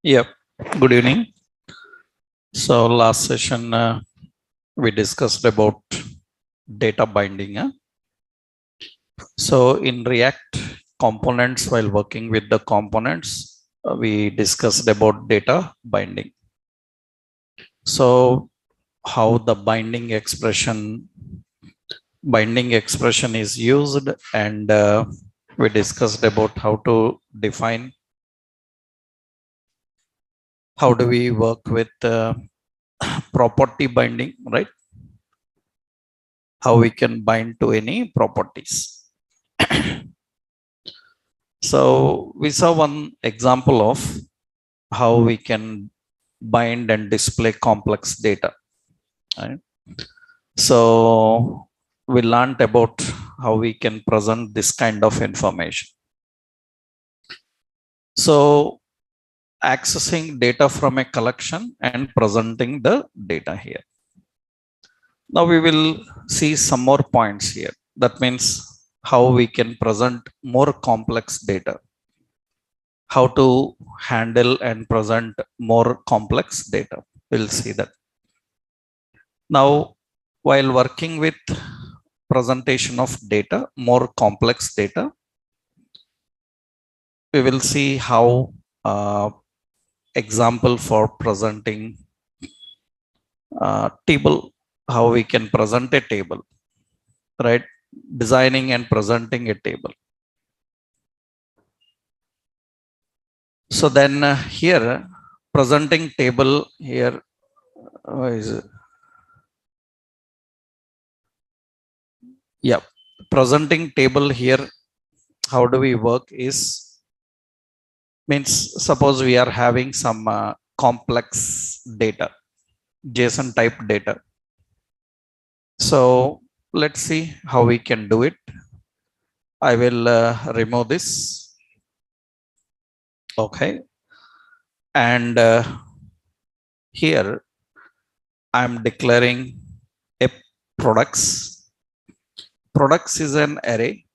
Yep. Good evening. So last session we discussed about data binding. So in React components, while working with the components, we discussed about data binding. So how the binding expression is used, and we discussed about how to define, how do we work with property binding, right? How we can bind to any properties. So we saw one example of how we can bind and display complex data, right? So we learned about how we can present this kind of information. So accessing data from a collection and presenting the data here. Now we will see some more points here. That means how we can present more complex data, how to handle and present more complex data. We'll see that. Now, while working with presentation of data, more complex data, we will see how example for presenting table, how we can present a table, right? Designing and presenting a table. So then here, presenting table here, is it? Yeah, presenting table here, how do we work is, means suppose we are having some complex data, JSON type data. So let's see how we can do it. I will remove this. Okay. And here I'm declaring a products. Products is an array.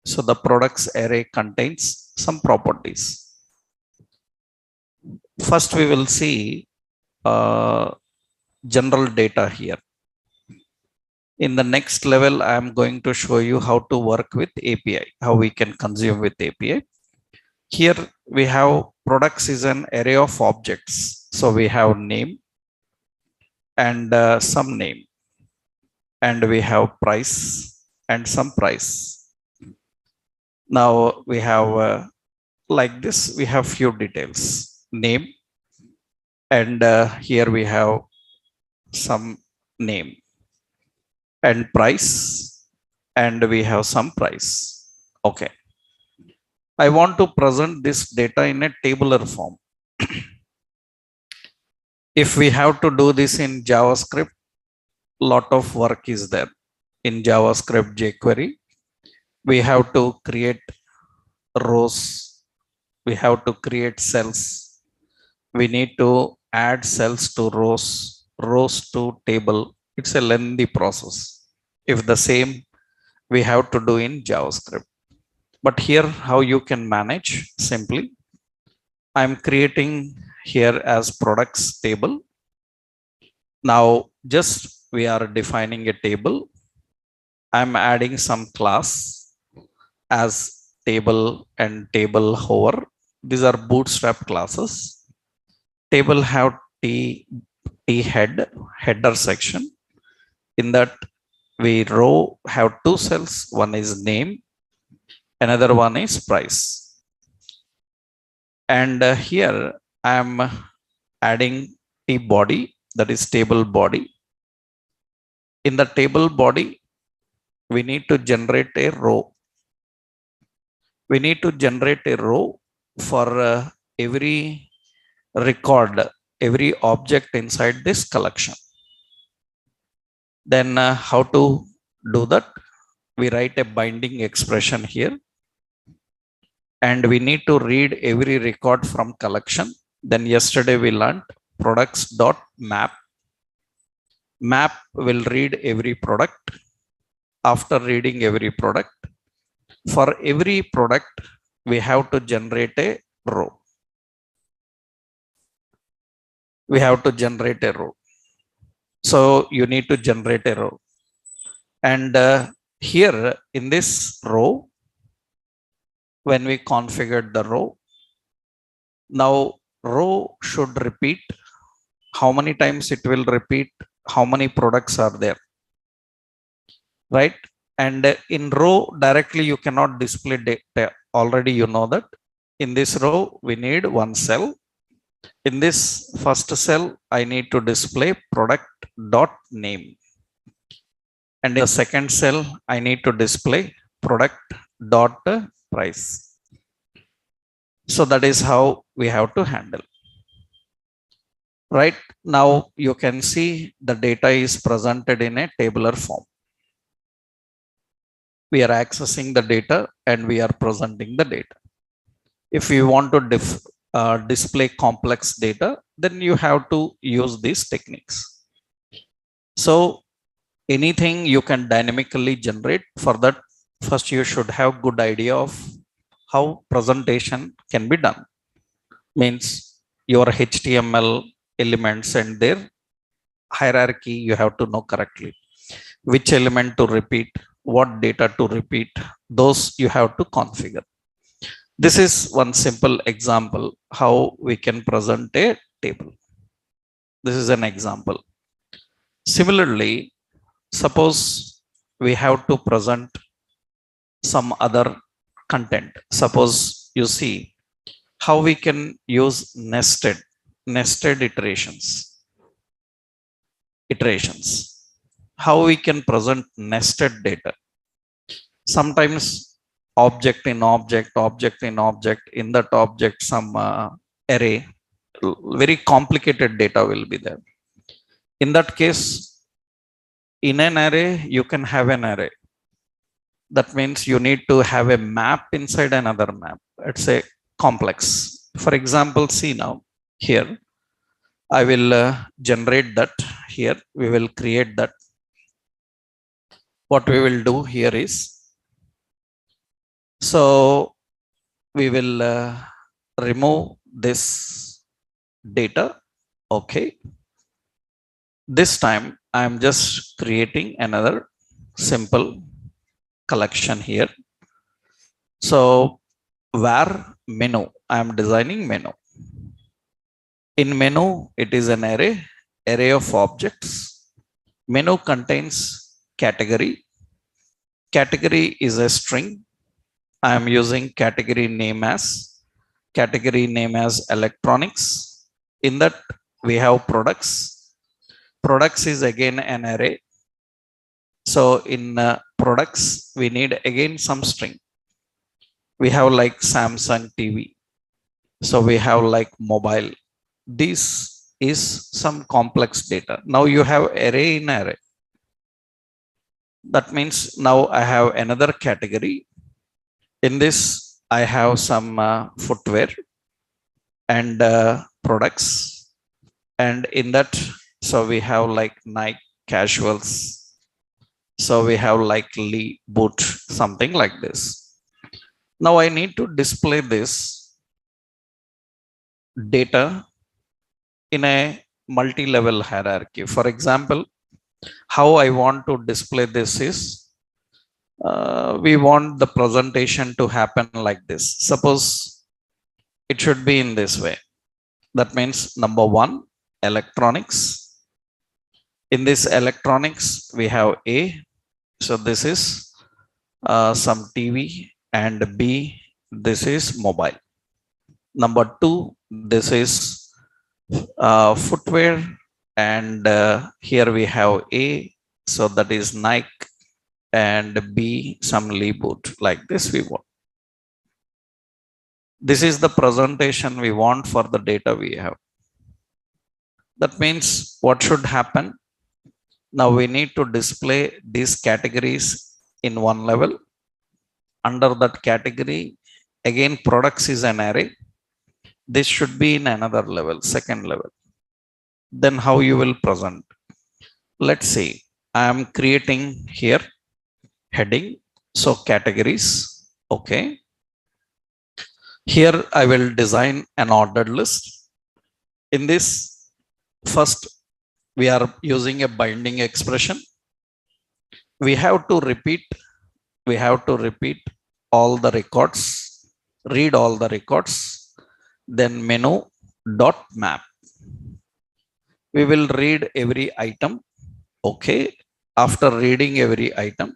So the products array contains some properties. First, we will see general data here. In the next level, I am going to show you how to work with API, how we can consume with API. Here we have products is an array of objects. So we have name and some name, and we have price and some price. Now we have like this, we have few details, name, and here we have some name and price, and we have some price. Okay. I want to present this data in a tabular form. If we have to do this in JavaScript, lot of work is there. In JavaScript jQuery, we have to create rows. We have to create cells. We need to add cells to rows, rows to table. It's a lengthy process. If the same we have to do in JavaScript. But here, how you can manage simply, I'm creating here as products table. Now, just we are defining a table. I'm adding some class as table and table hover. These are bootstrap classes. Table have t header section. In that, we row have two cells. One is name, another one is price. And here I am adding t body, that is table body. In the table body, we need to generate a row. We need to generate a row for every record, every object inside this collection. Then how to do that? We write a binding expression here. And we need to read every record from collection. Then yesterday we learned products.map. Map will read every product. After reading every product, For every product, we have to generate a row. We have to generate a row. So you need to generate a row. And here in this row, when we configured the row, now row should repeat. How many times it will repeat? How many products are there? Right? And in row directly, you cannot display data. Already you know that. In this row, we need one cell. In this first cell, I need to display product dot name. And in the second cell, I need to display product dot price. So that is how we have to handle. Right now, you can see the data is presented in a tabular form. We are accessing the data and we are presenting the data. If you want to display complex data, then you have to use these techniques. So anything you can dynamically generate. For that, first you should have good idea of how presentation can be done. Means your HTML elements and their hierarchy you have to know correctly. Which element to repeat, what data to repeat, those you have to configure. This is one simple example how we can present a table. This is an example. Similarly, suppose we have to present some other content. Suppose you see how we can use nested iterations. How we can present nested data. Sometimes object in object, in that object some array, very complicated data will be there. In that case, in an array, you can have an array. That means you need to have a map inside another map. It's a complex. For example, see now here, I will generate that here. We will create that. What we will do here is, so we will remove this data. Okay. This time I am just creating another simple collection here. So where menu, I am designing menu. In menu, it is an array of objects. Menu contains category. Category is a string. I am using category name as electronics. In that we have products. Products is again an array. So in products, we need again some string. We have like Samsung TV. So we have like mobile. This is some complex data. Now you have array in array. That means now I have another category. In this, I have some footwear and products. And in that, so we have like Nike casuals. So we have like Lee boot, something like this. Now I need to display this data in a multi-level hierarchy. For example, how I want to display this is, we want the presentation to happen like this. Suppose it should be in this way. That means number one, electronics. In this electronics, we have A. So this is some TV, and B, this is mobile. Number two, this is footwear, and here we have A. So that is Nike, and B, some Lee boot. Like this we want. This is the presentation we want for the data we have. That means what should happen? Now we need to display these categories in one level. Under that category, again products is an array. This should be in another level, second level. Then how you will present? Let's see. I am creating here heading. So categories. Okay. Here I will design an ordered list. In this, first we are using a binding expression. We have to repeat all the records, read all the records, then menu dot map. We will read every item. Okay. After reading every item,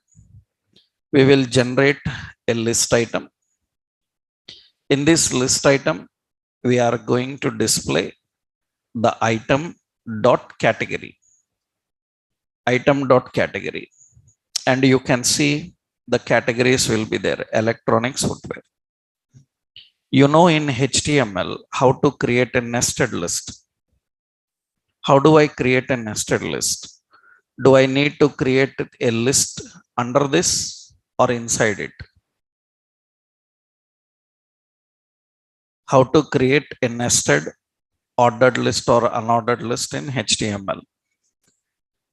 we will generate a list item. In this list item, we are going to display the item dot category. Item dot category. And you can see the categories will be there. Electronics, footwear. You know in HTML how to create a nested list. How do I create a nested list? Do I need to create a list under this or inside it? How to create a nested ordered list or unordered list in HTML?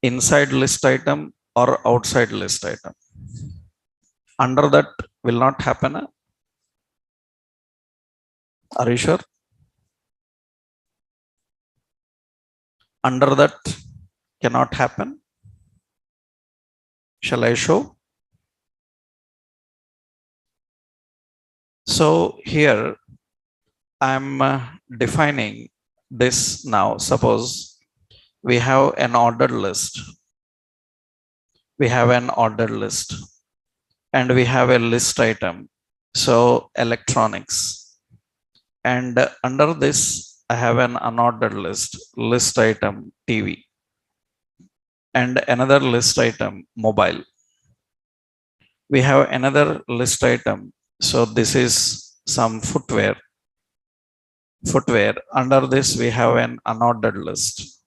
Inside list item or outside list item? Under that will not happen. Are you sure? Under that cannot happen. Shall I show? So here I'm defining this now. Suppose we have an ordered list. We have an ordered list and we have a list item. So electronics. And under this, I have an unordered list item TV. And another list item mobile. We have another list item. So this is some footwear. Under this, we have an unordered list.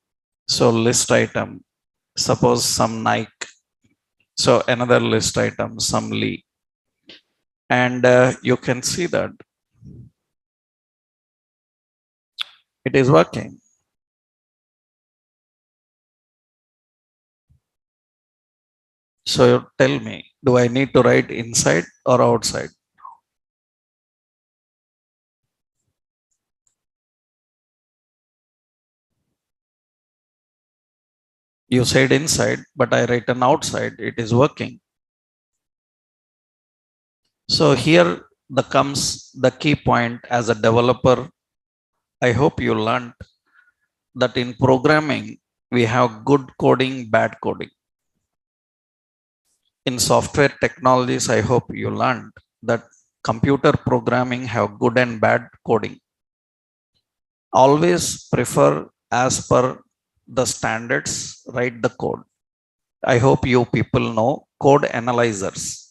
So list item, suppose some Nike. So another list item, some Lee. And you can see that it is working. So tell me, do I need to write inside or outside? You said inside, but I written outside. It is working. So here comes the key point as a developer. I hope you learned that in programming, we have good coding, bad coding. In software technologies, I hope you learned that computer programming have good and bad coding. Always prefer as per the standards, write the code. I hope you people know code analyzers.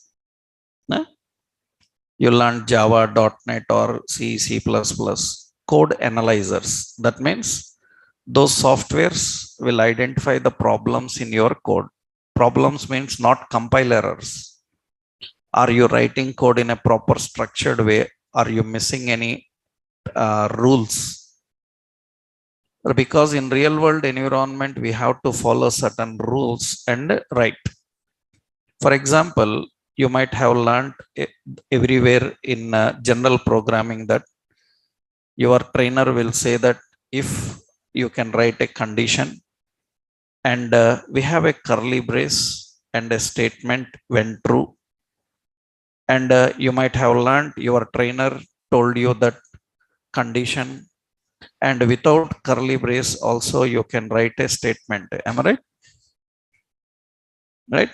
You learned Java, .NET or C, C++. Code analyzers. That means those softwares will identify the problems in your code. Problems means not compile errors. Are you writing code in a proper structured way? Are you missing any rules? Because in real world environment, we have to follow certain rules and write. For example, you might have learned everywhere in general programming that your trainer will say that if you can write a condition and we have a curly brace and a statement when true. And you might have learned, your trainer told you that condition, and without curly brace also you can write a statement. Am I right? Right?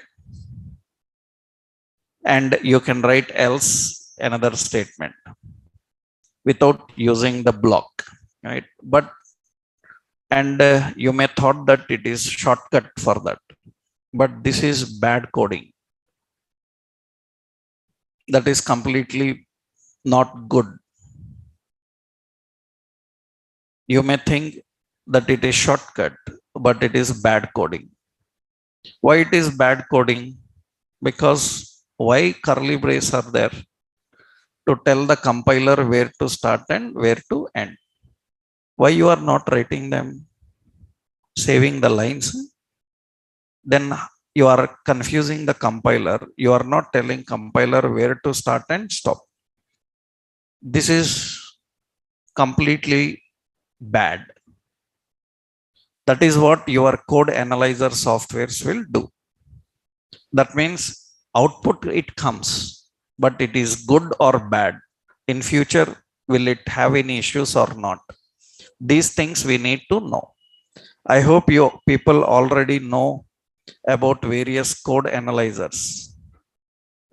And you can write else another statement without using the block, right? But and you may thought that it is shortcut for that, but this is bad coding. That is completely not good. You may think that it is shortcut, but it is bad coding. Why it is bad coding? Because why curly brace are there? To tell the compiler where to start and where to end. Why you are not writing them, saving the lines? Then you are confusing the compiler. You are not telling compiler where to start and stop. This is completely bad. That is what your code analyzer softwares will do. That means output it comes, but it is good or bad. In future, will it have any issues or not? These things we need to know. I hope you people already know about various code analyzers.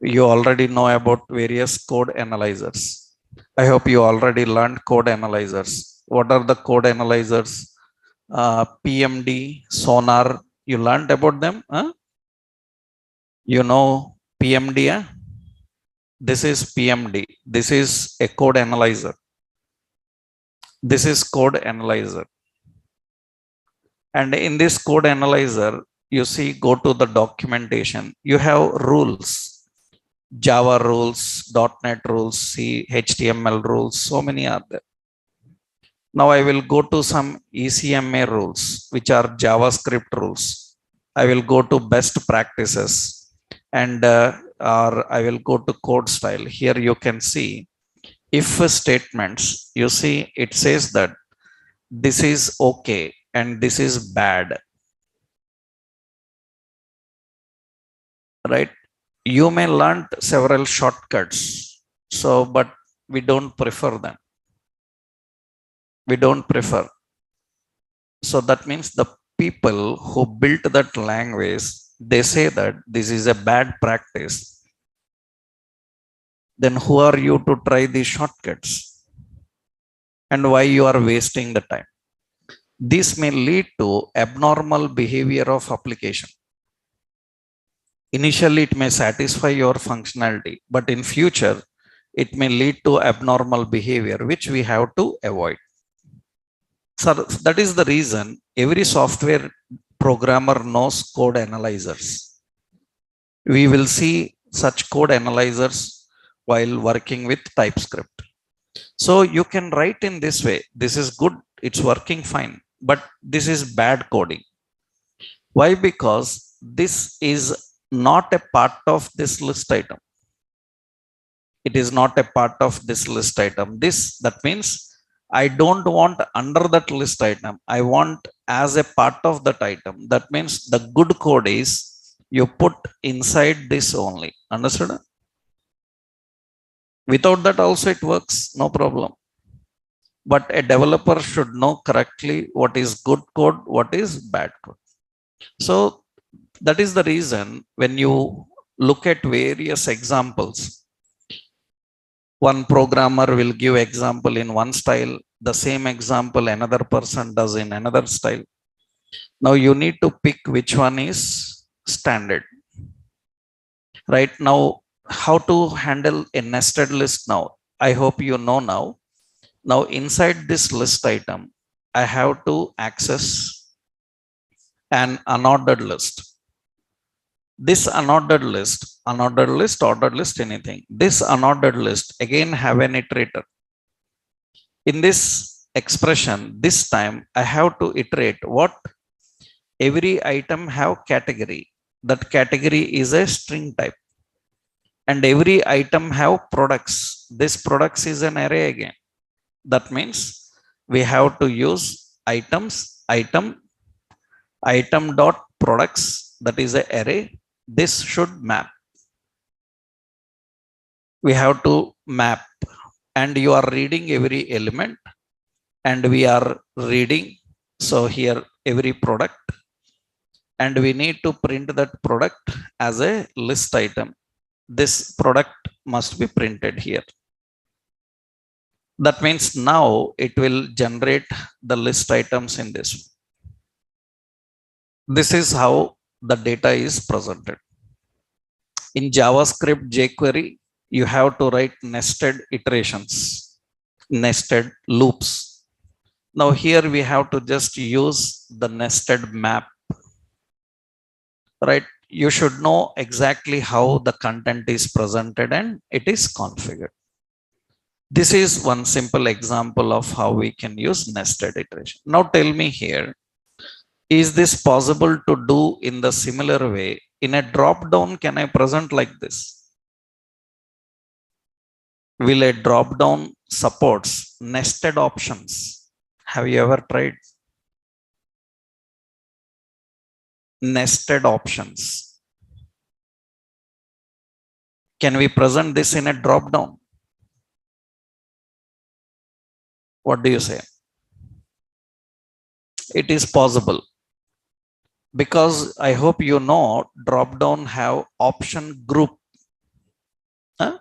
You already know about various code analyzers. I hope you already learned code analyzers. What are the code analyzers? PMD, Sonar. You learned about them? Huh? You know PMD? This is PMD. This is a code analyzer. This is code analyzer. And in this code analyzer, you see, go to the documentation. You have rules, Java rules, .NET rules, C, HTML rules. So many are there. Now I will go to some ECMA rules, which are JavaScript rules. I will go to best practices, and or I will go to code style. Here you can see if statements. You see, it says that this is okay and this is bad, right? You may learn several shortcuts, so but we don't prefer them. We don't prefer. So that means the people who built that language, they say that this is a bad practice. Then who are you to try these shortcuts? And why you are wasting the time? This may lead to abnormal behavior of application. Initially, it may satisfy your functionality, but in future, it may lead to abnormal behavior, which we have to avoid. So that is the reason every software programmer knows code analyzers. We will see such code analyzers while working with TypeScript. So you can write in this way. This is good. It's working fine. But this is bad coding. Why? Because this is not a part of this list item. It is not a part of this list item. That means I don't want under that list item. I want as a part of that item. That means the good code is you put inside this only. Understood? Without that also it works, no problem. But a developer should know correctly what is good code, what is bad code. So that is the reason when you look at various examples, one programmer will give example in one style, the same example another person does in another style. Now you need to pick which one is standard. Right now, how to handle a nested list now? I hope you know now. Now inside this list item, I have to access an unordered list. This unordered list, ordered list, anything. This unordered list again have an iterator. In this expression, this time I have to iterate what? Every item have category. That category is a string type. And every item have products. This products is an array again. That means we have to use item dot products. That is an array. This should map. We have to map, and you are reading every element, and we are reading. So here every product, and we need to print that product as a list item. This product must be printed here. That means now it will generate the list items in this. This is how the data is presented. In JavaScript jQuery, you have to write nested iterations, nested loops. Now here we have to just use the nested map, right? You should know exactly how the content is presented and it is configured. This is one simple example of how we can use nested iteration. Now tell me here, is this possible to do in the similar way in a drop down, can I present like this? Will a drop down supports nested options? Have you ever tried nested options? Can we present this in a drop down? What do you say? It is possible, because I hope you know drop down have option group. Huh?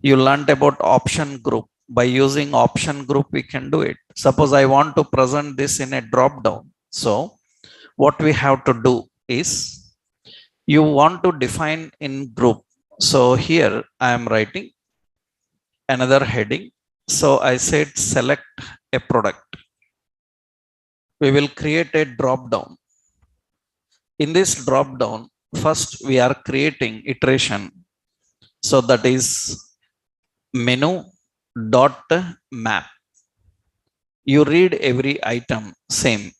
You learned about option group. By using option group, we can do it. Suppose I want to present this in a drop down. So what we have to do is, you want to define in group. So here I am writing another heading. So I said select a product. We will create a drop down. In this drop down, first we are creating iteration. So that is menu dot map. You read every item same.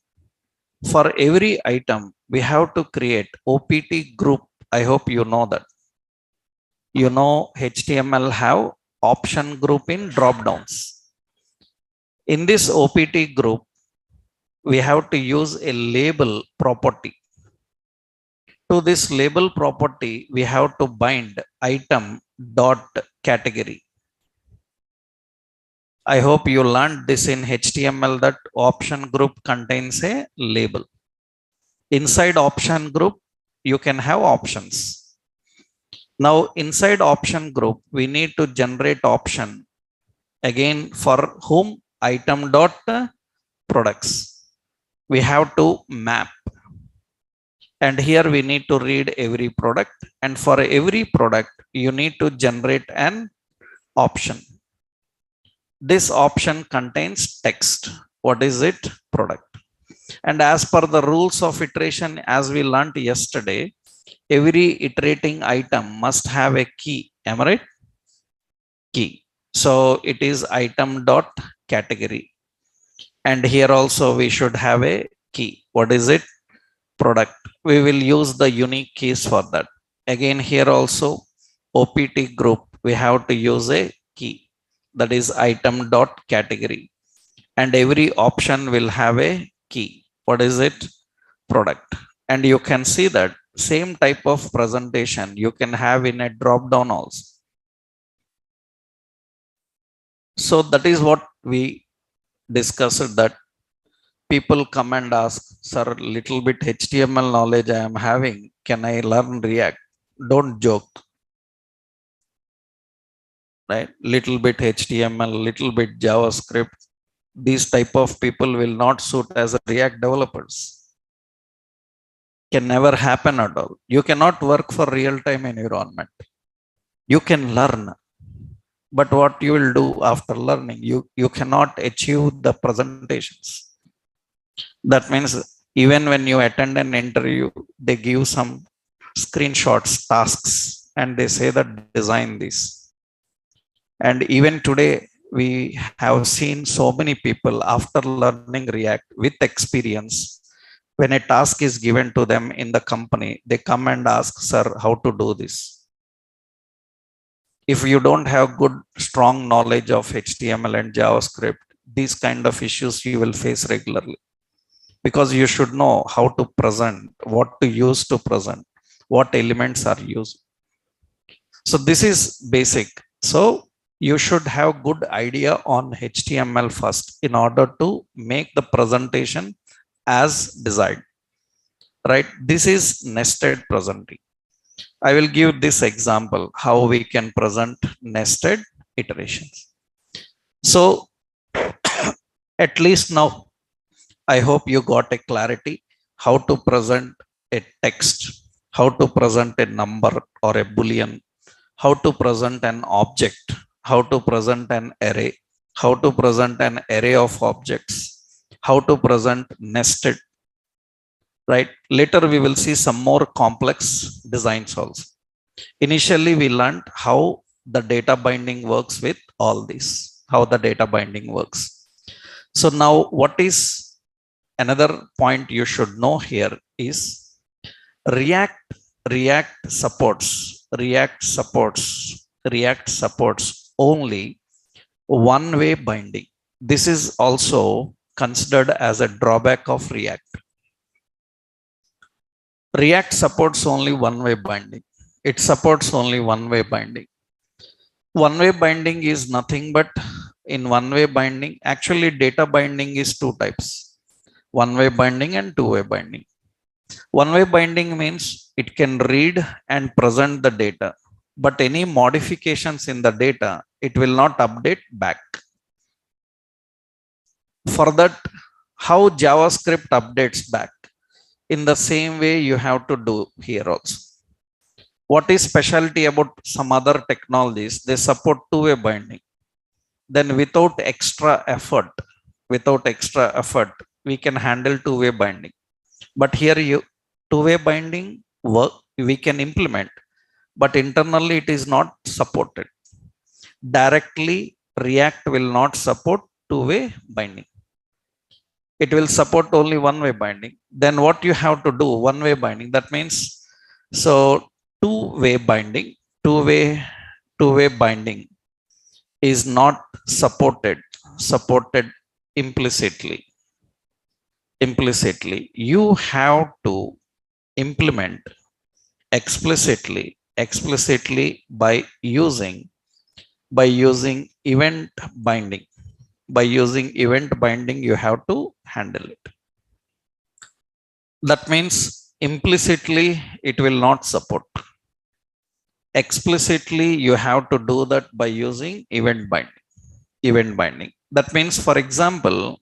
For every item, we have to create OPT group. I hope you know that. You know HTML have option group in drop downs. In this OPT group, we have to use a label property. To this label property, we have to bind item dot category. I hope you learned this in HTML, that option group contains a label. Inside option group, you can have options. Now inside option group, we need to generate option again for whom item dot products. We have to map, and here we need to read every product, and for every product you need to generate an option. This option contains text. What is it? Product. And as per the rules of iteration, as we learned yesterday, every iterating item must have a key. Am I right? Key. So it is item dot category. And here also we should have a key. What is it? Product. We will use the unique keys for that. Again, here also OPT group, we have to use a key. That is item dot category. And every option will have a key. What is it? Product. And you can see that same type of presentation you can have in a drop down also. So that is what we discussed, that people come and ask, sir, little bit HTML knowledge I am having, can I learn React? Don't joke, right? Little bit HTML, little bit JavaScript, these type of people will not suit as React developers. Can never happen at all. You cannot work for real-time environment. You can learn, but what you will do after learning, you cannot achieve the presentations. That means even when you attend an interview, they give some screenshots, tasks, and they say that design this. And even today, we have seen so many people after learning React with experience, when a task is given to them in the company, they come and ask, sir, how to do this? If you don't have good, strong knowledge of HTML and JavaScript, these kind of issues you will face regularly, because you should know how to present, what to use to present, what elements are used. So this is basic. So you should have good idea on HTML first in order to make the presentation as desired, right? This is nested presenting. I will give this example how we can present nested iterations. So at least now I hope you got a clarity how to present a text, how to present a number or a boolean, how to present an object, how to present an array, how to present an array of objects, how to present nested, right? Later we will see some more complex designs also. Initially we learned how the data binding works with all this, how the data binding works. So now what is another point you should know here is React React supports only one-way binding. This is also considered as a drawback of React. React supports only one-way binding. It supports only one-way binding. One-way binding is nothing but in one-way binding, actually data binding is two types, one-way binding and two-way binding. One-way binding means it can read and present the data, but any modifications in the data, it will not update back. For that, how JavaScript updates back? In the same way you have to do here also. What is specialty about some other technologies? They support two-way binding. Then without extra effort, we can handle two-way binding. But here two-way binding work we can implement, but internally it is not supported. Directly React will not support two-way binding. It will support only one-way binding. Then what you have to do, one-way binding, that means so two-way binding is not supported implicitly. You have to implement explicitly by using event binding. By using event binding, you have to handle it. That means implicitly it will not support. Explicitly you have to do that by using event binding. That means, for example,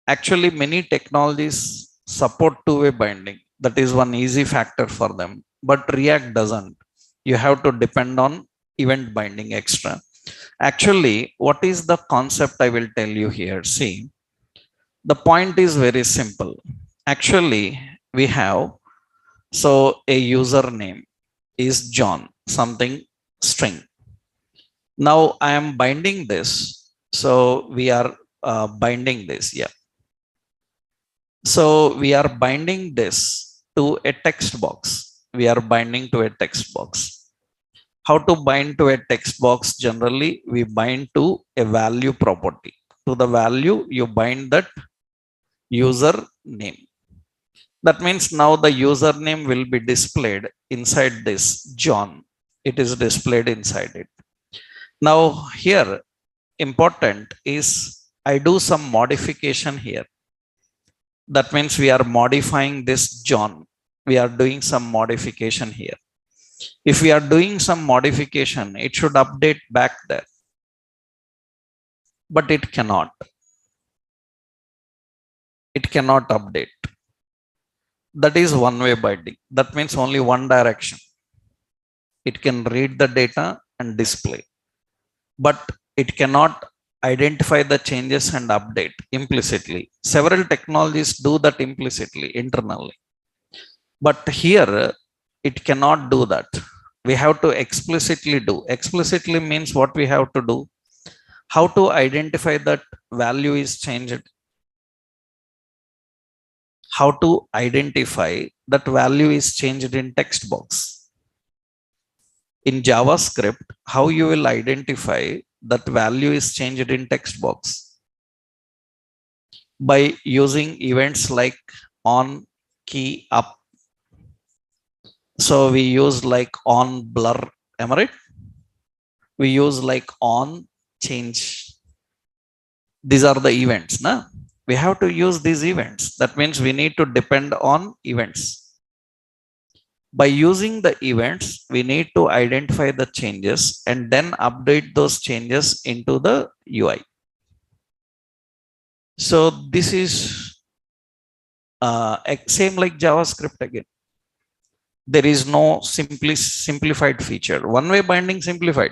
actually many technologies support two-way binding. That is one easy factor for them, but React doesn't. You have to depend on event binding extra. Actually, what is the concept I will tell you here? See, the point is very simple. Actually, we have a username is John, something string. Now I am binding this. So we are binding this. Yeah. So we are binding this to a text box. How to bind to a text box? Generally, we bind to a value property. To the value, you bind that username. That means now the username will be displayed inside this John. It is displayed inside it. Now here, important is I do some modification here. That means we are modifying this John. We are doing some modification here. If we are doing some modification, it should update back there. But it cannot. It cannot update. That is one-way binding. That means only one direction. It can read the data and display. But it cannot identify the changes and update implicitly. Several technologies do that implicitly, internally. But here, it cannot do that. We have to explicitly do. Explicitly means what we have to do. How to identify that value is changed. How to identify that value is changed in text box. In JavaScript, how you will identify that value is changed in text box? By using events like on key up. So we use like on blur, am I right? We use like on change. These are the events, na? We have to use these events. That means we need to depend on events. By using the events, we need to identify the changes and then update those changes into the UI. So this is same like JavaScript again. There is no simplified feature. One-way binding simplified.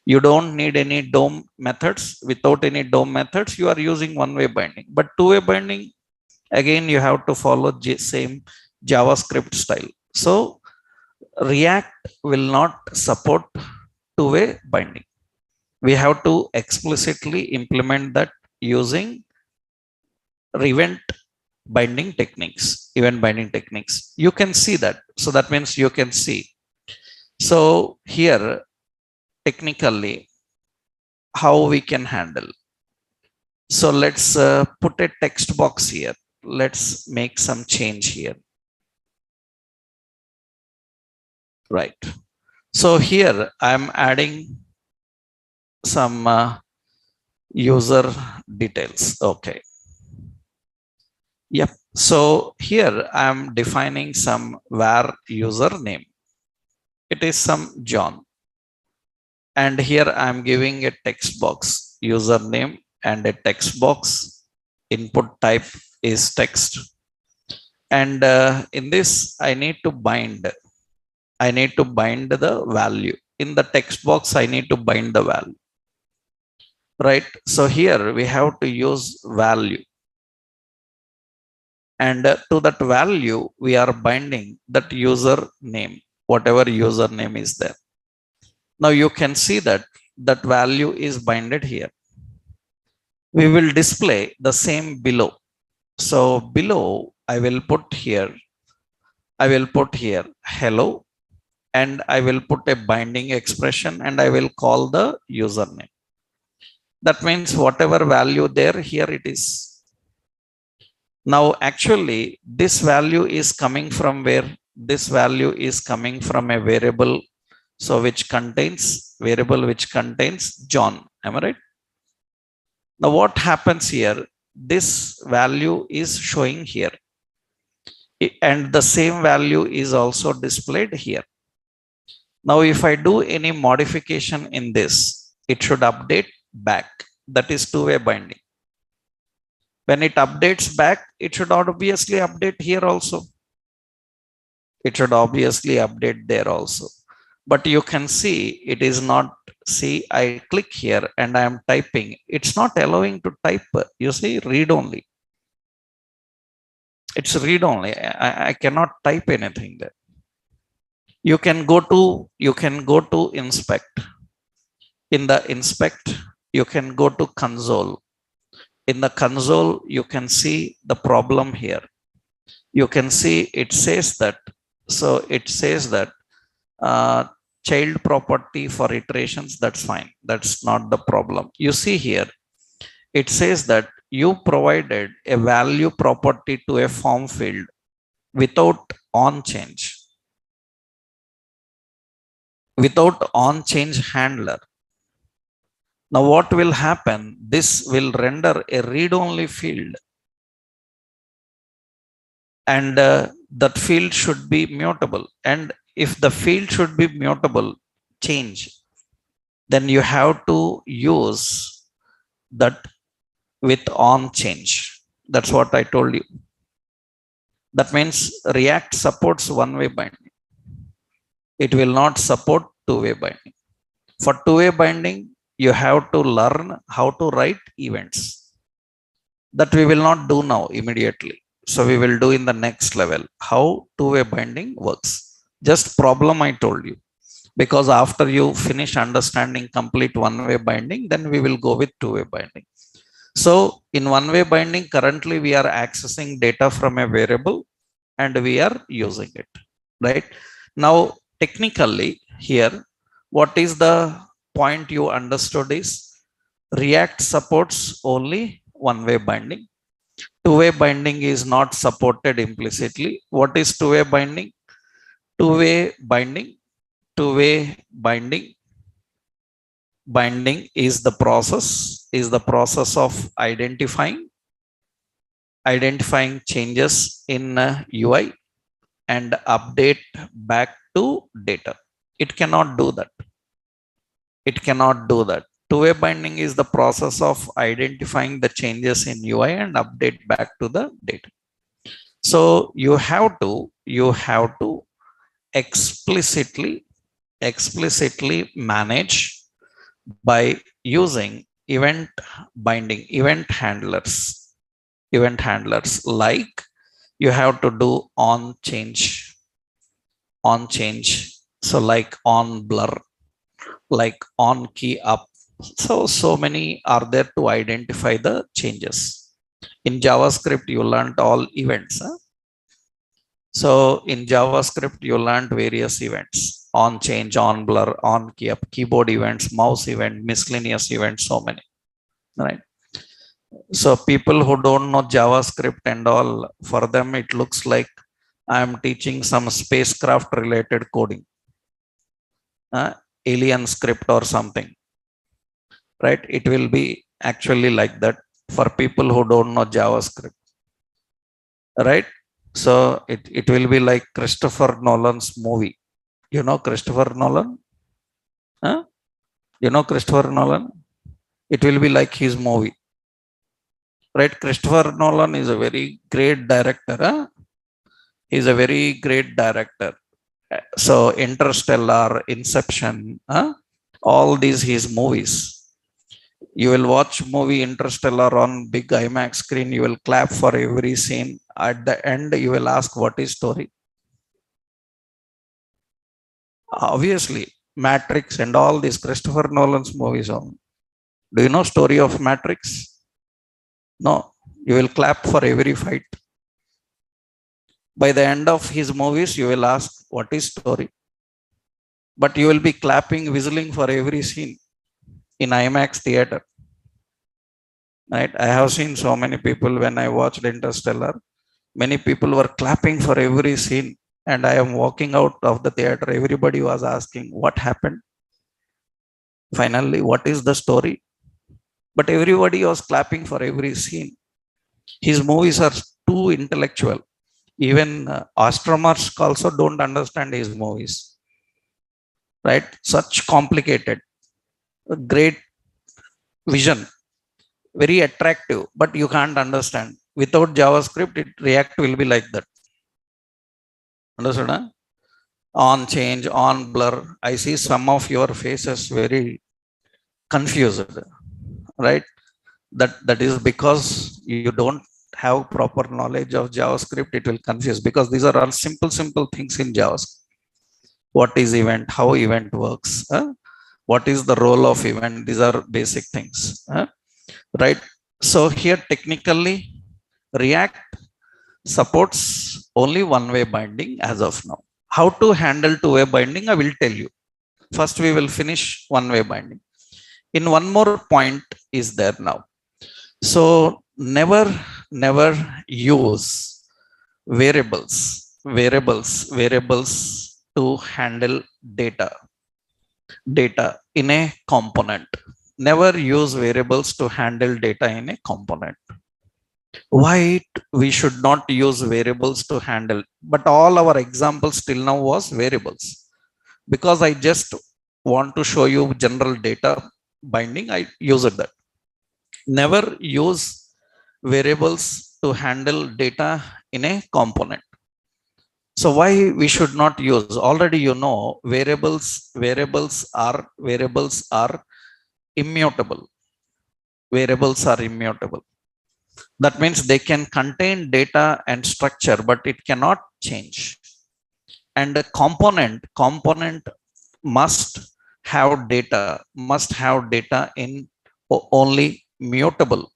You don't need any DOM methods. Without any DOM methods, you are using one-way binding. But two-way binding, again, you have to follow same JavaScript style. So React will not support two-way binding. We have to explicitly implement that using event binding techniques, event binding techniques. You can see that. So that means you can see. So here, technically, how we can handle. So let's put a text box here. Let's make some change here. Right. So here I'm adding some user details. Okay. Yep. So here I'm defining some var username. It is some John. And here I'm giving a text box, username and a text box. Input type is text. And in this, I need to bind the value. In the text box, I need to bind the value. Right. So here we have to use value. And to that value, we are binding that username, whatever username is there. Now you can see that that value is binded here. We will display the same below. So below, I will put here hello, and I will put a binding expression, and I will call the username. That means whatever value there, here it is. Now, actually, this value is coming from where? This value is coming from a variable, so which contains John. Am I right? Now, what happens here? This value is showing here, and the same value is also displayed here. Now, if I do any modification in this, it should update back. That is two-way binding. When it updates back, it should obviously update here also. It should obviously update there also. But you can see it is not. See, I click here and I am typing. It's not allowing to type. You see, read only. It's read only. I cannot type anything there. You can go to inspect. In the inspect, you can go to console. In the console, you can see the problem here. You can see it says that. So it says that child property for iterations, that's fine. That's not the problem. You see here, it says that you provided a value property to a form field without on change. Without on change handler. Now what will happen? This will render a read-only field. And that field should be mutable. And if the field should be mutable, change, then you have to use that with on change. That's what I told you. That means React supports one-way binding. It will not support two-way binding. For two-way binding, you have to learn how to write events. That we will not do now immediately. So we will do in the next level how two-way binding works. Just problem I told you. Because after you finish understanding complete one-way binding, then we will go with two-way binding. So in one-way binding, currently we are accessing data from a variable and we are using it, right? Now, technically here, what is the point you understood is React supports only one-way binding. Two-way binding is not supported implicitly. What is two-way binding? Two-way binding is the process of identifying changes in UI and update back to data. It cannot do that. Two-way binding is the process of identifying the changes in UI and update back to the data. So you have to explicitly manage by using event handlers, like you have to do on change. So like on blur, like on key up. So many are there to identify the changes. In JavaScript, you learned all events. Huh? So in JavaScript, you learned various events: on change, on blur, on keyboard events, mouse event, miscellaneous events, so many. Right. So people who don't know JavaScript and all, for them it looks like I am teaching some spacecraft related coding, alien script or something. Right? It will be actually like that for people who don't know JavaScript. Right? So it will be like Christopher Nolan's movie. You know Christopher Nolan? Huh? You know Christopher Nolan? It will be like his movie. Right? Christopher Nolan is a very great director. Huh? He's a very great director. So Interstellar, Inception, all these his movies. You will watch movie Interstellar on big IMAX screen. You will clap for every scene. At the end, you will ask, what is story? Obviously, Matrix and all these Christopher Nolan's movies. Do you know story of Matrix? No. You will clap for every fight. By the end of his movies, you will ask, what is story? But you will be clapping, whistling for every scene in IMAX theater. Right? I have seen so many people when I watched Interstellar. Many people were clapping for every scene, and I am walking out of the theater. Everybody was asking, what happened? Finally, what is the story? But everybody was clapping for every scene. His movies are too intellectual. Even astronomers also don't understand his movies. Right? Such complicated, great vision, very attractive, but you can't understand. Without JavaScript, React will be like that. Understood? Huh? On change, on blur. I see some of your faces very confused, right? That is because you don't have proper knowledge of JavaScript. It will confuse, because these are all simple things in JavaScript. What is event? How event works? What is the role of event? These are basic things, right? So here technically, React supports only one-way binding as of now. How to handle two-way binding, I will tell you. First, we will finish one-way binding. In one more point is there now. So never use variables to handle data in a component. Never use variables to handle data in a component. Why we should not use variables to handle? But all our examples till now was variables. Because I just want to show you general data binding, I used that. Never use variables to handle data in a component. So why we should not use? Already you know variables are immutable. Variables are immutable. That means they can contain data and structure, but it cannot change. And a component must have data in only mutable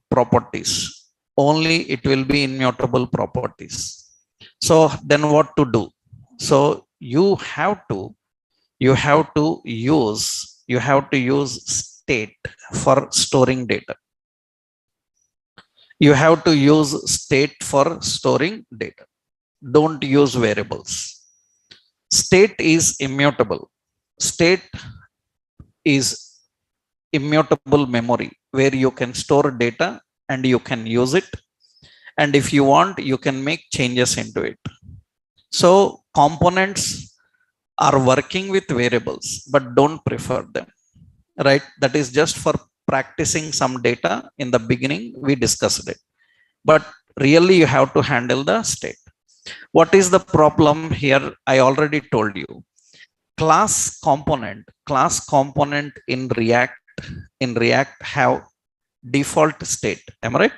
properties. Only it will be immutable properties. So then what to do? So you have to use state for storing data. You have to use state for storing data. Don't use variables. State is immutable. State is immutable memory where you can store data and you can use it. And if you want, you can make changes into it. So components are working with variables, but don't prefer them, right? That is just for practicing some data. In the beginning, we discussed it, but really you have to handle the state. What is the problem here? I already told you. Class component in React have default state. Am I right?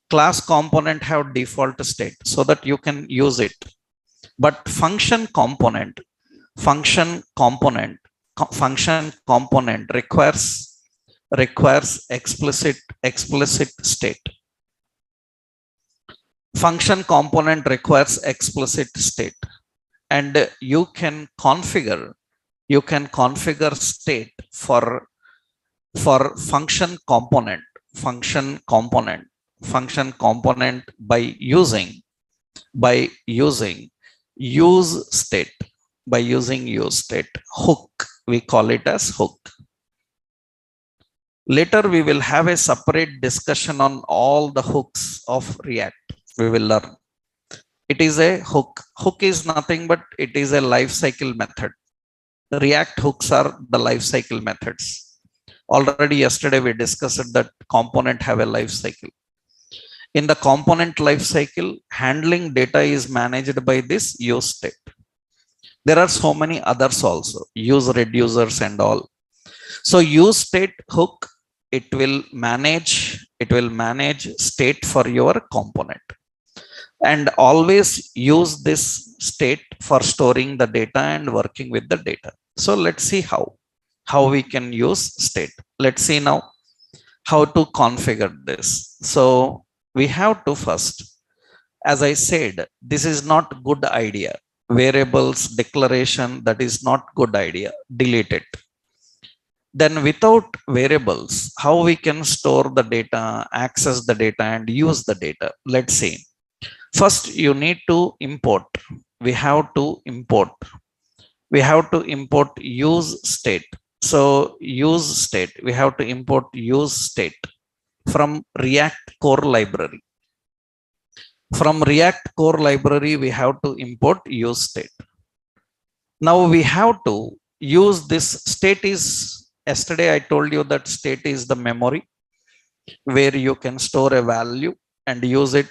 Class component have default state so that you can use it. But function component requires requires explicit state. Function component requires explicit state, and you can configure state for function component function component by using use state use state hook. We call it as hook. Later we will have a separate discussion on all the hooks of React. We will learn. It is a hook. Hook is nothing but it is a life cycle method. React hooks are the life cycle methods. Already yesterday we discussed that component have a life cycle. In the component life cycle, handling data is managed by this use state. There are so many others also, use reducers and all. So use state hook, it will manage state for your component, and always use this state for storing the data and working with the data. So let's see how we can use state. Let's see now how to configure this. So we have to first, as I said, this is not good idea. Variables declaration, that is not good idea. Delete it. Then without variables, how we can store the data, access the data and use the data? Let's see. First you need to import. We have to import use state. So use state, we have to import use state from React core library. From React core library, we have to import use state. Now we have to use this state. Is yesterday I told you that state is the memory where you can store a value and use it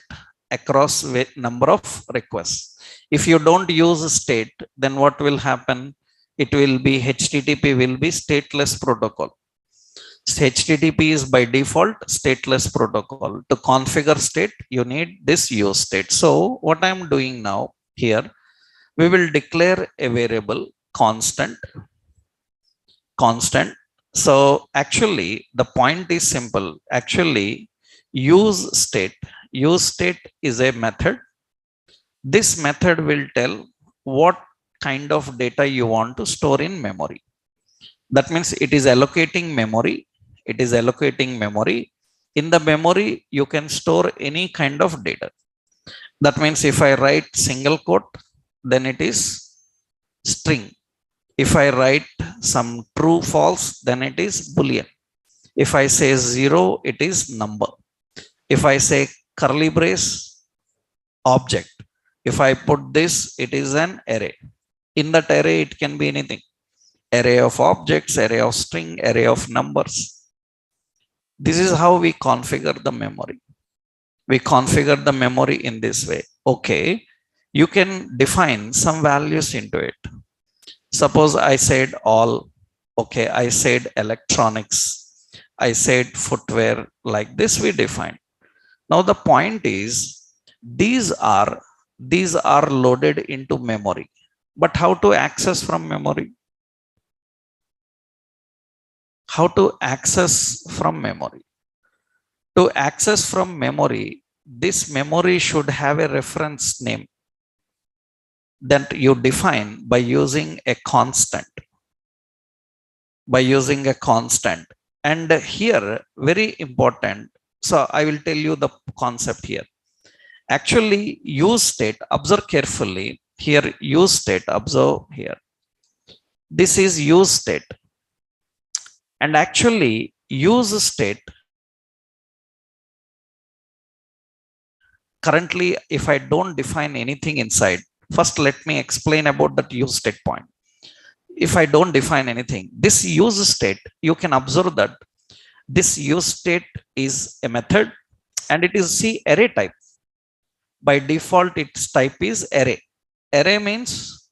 across number of requests. If you don't use state, then what will happen? It will be HTTP will be stateless protocol. HTTP is by default stateless protocol. To configure state, you need this use state. So what I'm doing now here, we will declare a variable constant. So actually the point is simple. Actually use state is a method. This method will tell what kind of data you want to store in memory. That means it is allocating memory. In the memory, you can store any kind of data. That means if I write single quote, then it is string. If I write some true false, then it is boolean. If I say 0, it is number. If I say curly brace, object. If I put this, it is an array. In that array, it can be anything. Array of objects, array of string, array of numbers. This is how we configure the memory. We configure the memory in this way. Okay, you can define some values into it. Suppose I said all. Okay, I said electronics. I said footwear. Like this we define. Now the point is, these are loaded into memory. But how to access from memory? How to access from memory? To access from memory, this memory should have a reference name that you define by using a constant. And here, very important. So I will tell you the concept here. Actually, use state, observe carefully. Here, use state, observe here. This is use state. And actually, use state, currently, if I don't define anything inside, first let me explain about that use state point. If I don't define anything, this use state, you can observe that this use state is a method and it is array type. By default, its type is array. Array means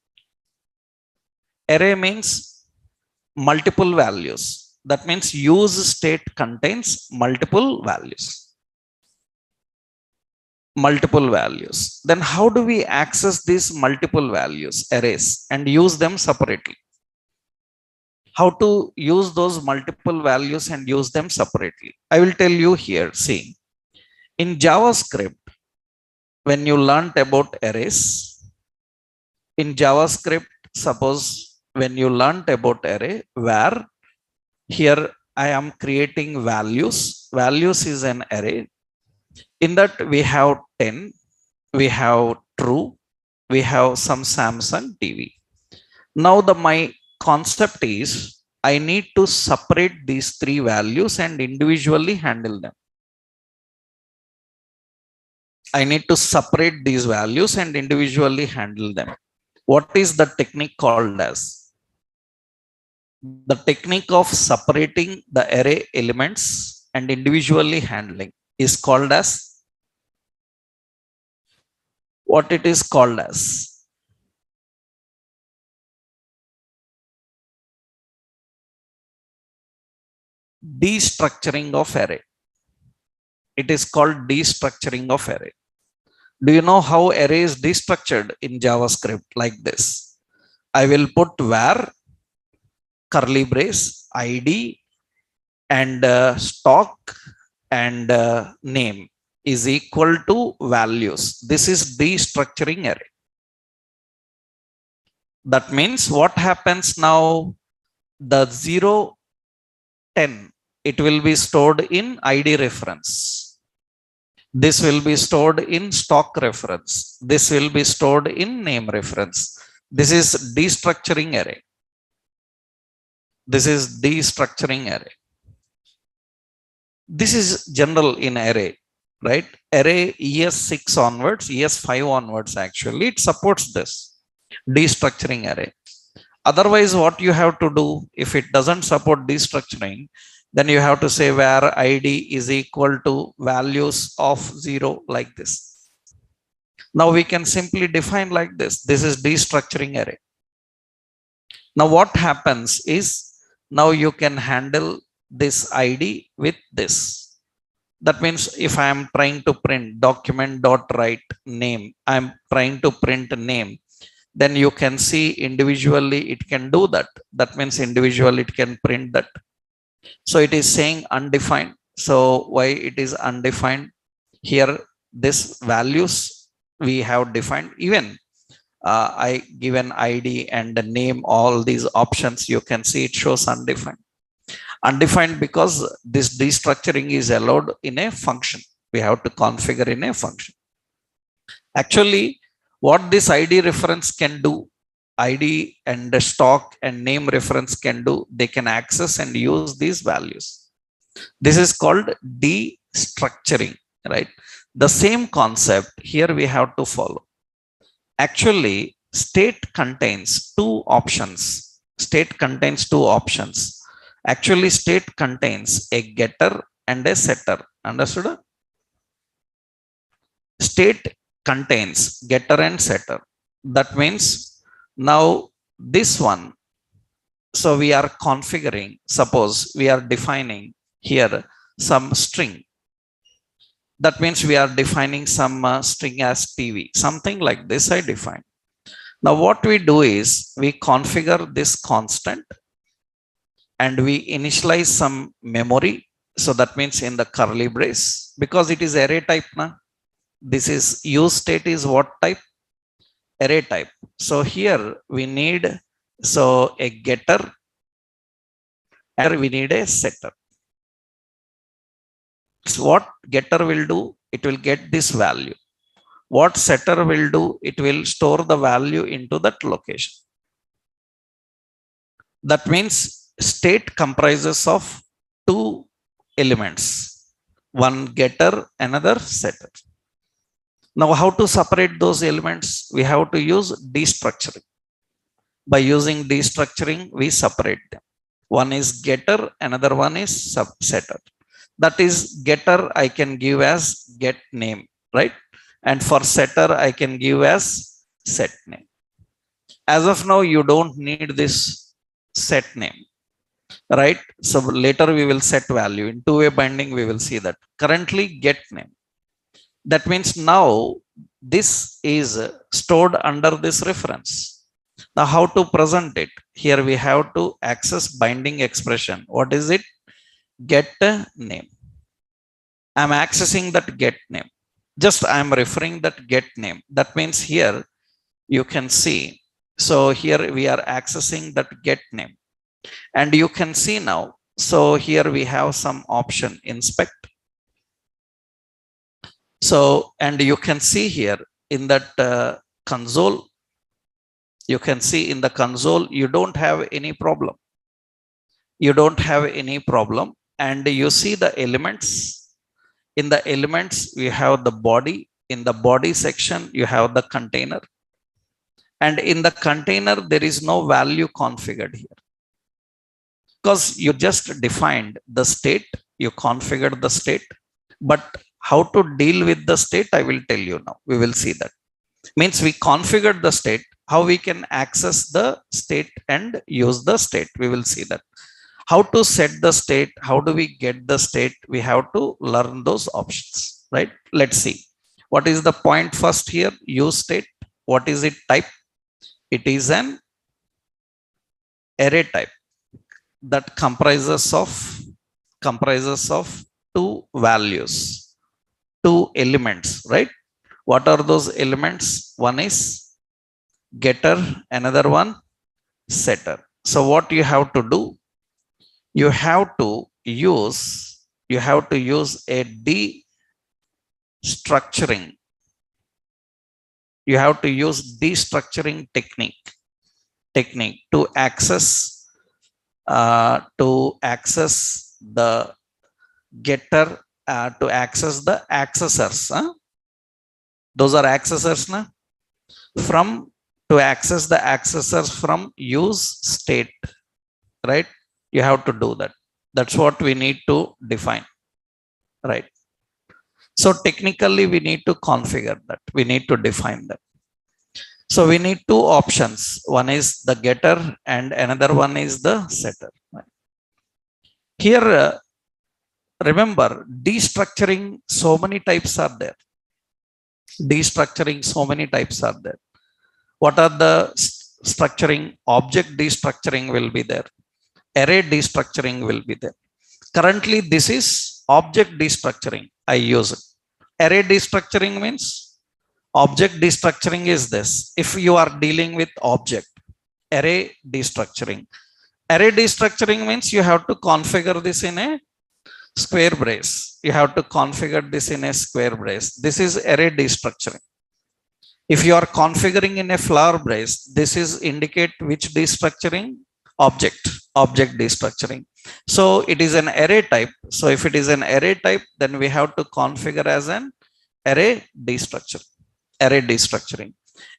multiple values. That means use state contains multiple values. Then how do we access these multiple values, arrays, and use them separately? how to use those multiple values and use them separately. I will tell you here. See, in JavaScript, when you learned about arrays, in JavaScript, suppose when you learned about array, where here I am creating values. Values is an array. In that we have 10, we have true, we have some Samsung TV. Now my concept is I need to separate these three values and individually handle them. I need to separate these values and individually handle them. What is the technique called as? The technique of separating the array elements and individually handling is called as, what it is called as? Destructuring of array. It is called destructuring of array. Do you know how array is destructured in JavaScript? Like this. I will put var curly brace id and stock and name is equal to values. This is destructuring array. That means what happens now? The 0, 10, it will be stored in id reference. This will be stored in stock reference. This will be stored in name reference. This is destructuring array. This is destructuring array. This is general in array, right? Array ES6 onwards, ES5 onwards, actually, it supports this destructuring array. Otherwise, what you have to do, if it doesn't support destructuring, then you have to say where id is equal to values of 0, like this. Now we can simply define like this. This is destructuring array. Now what happens is, now you can handle this id with this. That means if I am trying to print document.write name, I am trying to print name, then you can see individually it can do that. That means individually it can print that. So it is saying undefined. So why it is undefined? Here this values we have defined. Even I give an id and the name, all these options, you can see it shows undefined. Undefined because this destructuring is allowed in a function. We have to configure in a function. Actually, what this id reference can do, id and the stock and name reference can do, they can access and use these values. This is called destructuring, right? The same concept here we have to follow. Actually, state contains two options. State contains two options. Actually, state contains a getter and a setter. Understood? State contains getter and setter. That means now this one, so we are configuring, suppose we are defining here some string. That means we are defining some string as TV, something like this I define. Now what we do is we configure this constant and we initialize some memory. So that means in the curly brace, because it is array type now. This is use state is what type? Array type. So here we need a getter and we need a setter. So what getter will do? It will get this value. What setter will do? It will store the value into that location. That means state comprises of two elements, one getter, another setter. Now how to separate those elements? We have to use destructuring. By using destructuring, we separate them. One is getter, another one is setter. That is, getter I can give as get name, right? And for setter I can give as set name. As of now, you don't need this set name, right? So later we will set value. In two-way binding, we will see that. Currently, get name. That means now this is stored under this reference. Now, how to present it? Here we have to access binding expression. What is it? Get name. I'm accessing that get name. Just I'm referring that get name. That means here you can see. So here we are accessing that get name. And you can see now. So here we have some option inspect. So, and you can see here in that console, you can see in the console, you don't have any problem. You don't have any problem. And you see the elements. In the elements, we have the body. In the body section, you have the container. And in the container, there is no value configured here. Because you just defined the state, you configured the state. But how to deal with the state, I will tell you now. We will see that. Means we configured the state, how we can access the state and use the state. We will see that. How to set the state, how do we get the state? We have to learn those options, right? Let's see. What is the point first here? Use state. What is it type? It is an array type that comprises of two values, two elements, right? What are those elements? One is getter, another one setter. So what you have to do? You have to use a destructuring. You have to use destructuring technique to access the getter, to access the accessors. Those are accessors na? To access the accessors from use state, right? You have to do that. That's what we need to define, right? So technically we need to configure that. We need to define that. So we need two options. One is the getter and another one is the setter. Here, remember, destructuring, so many types are there. Destructuring, so many types are there. What are the structuring? Object destructuring will be there. Array destructuring will be there. Currently, this is object destructuring. I use it. Array destructuring means object destructuring is this. If you are dealing with object, array destructuring. Array destructuring means you have to configure this in a square brace. You have to configure this in a square brace. This is array destructuring. If you are configuring in a flower brace, this is indicate which destructuring? Object destructuring. So it is an array type. So if it is an array type, then we have to configure as an array destructuring. Array destructuring.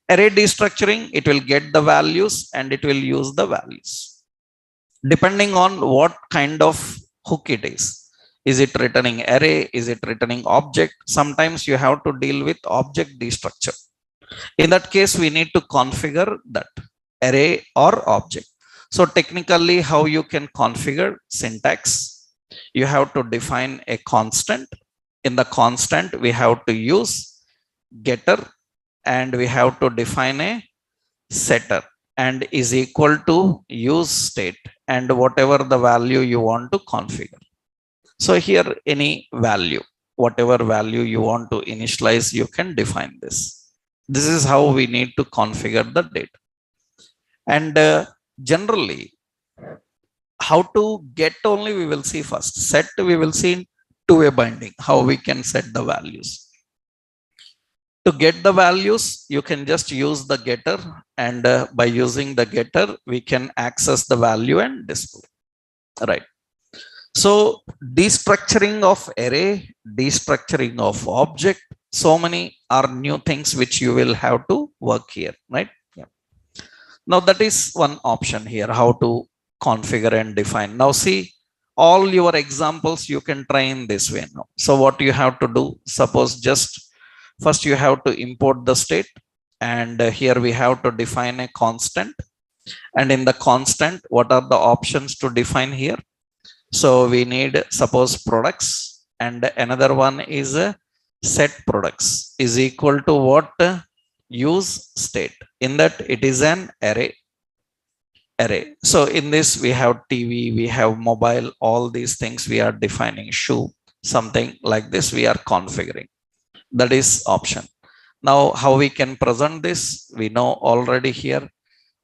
Array destructuring, it will get the values and it will use the values. Depending on what kind of hook it is. Is it returning array? Is it returning object? Sometimes you have to deal with object destructure. In that case, we need to configure that array or object. So technically, how you can configure syntax? You have to define a constant. In the constant, we have to use getter and we have to define a setter and is equal to use state and whatever the value you want to configure. So here any value, whatever value you want to initialize, you can define this. This is how we need to configure the data. And generally, how to get only we will see first. Set we will see in two-way binding, how we can set the values. To get the values, you can just use the getter and by using the getter, we can access the value and display, right? So destructuring of array, destructuring of object, so many are new things which you will have to work here, right? Yeah. Now that is one option here, how to configure and define. Now see, all your examples you can try in this way now. So what you have to do, suppose just first you have to import the state and here we have to define a constant. And in the constant, what are the options to define here? So we need suppose products and another one is set products is equal to what? Use state. In that it is an array. array. So in this, we have TV, we have mobile, all these things we are defining, shoe, something like this we are configuring. That is option. Now, how we can present this? We know already here,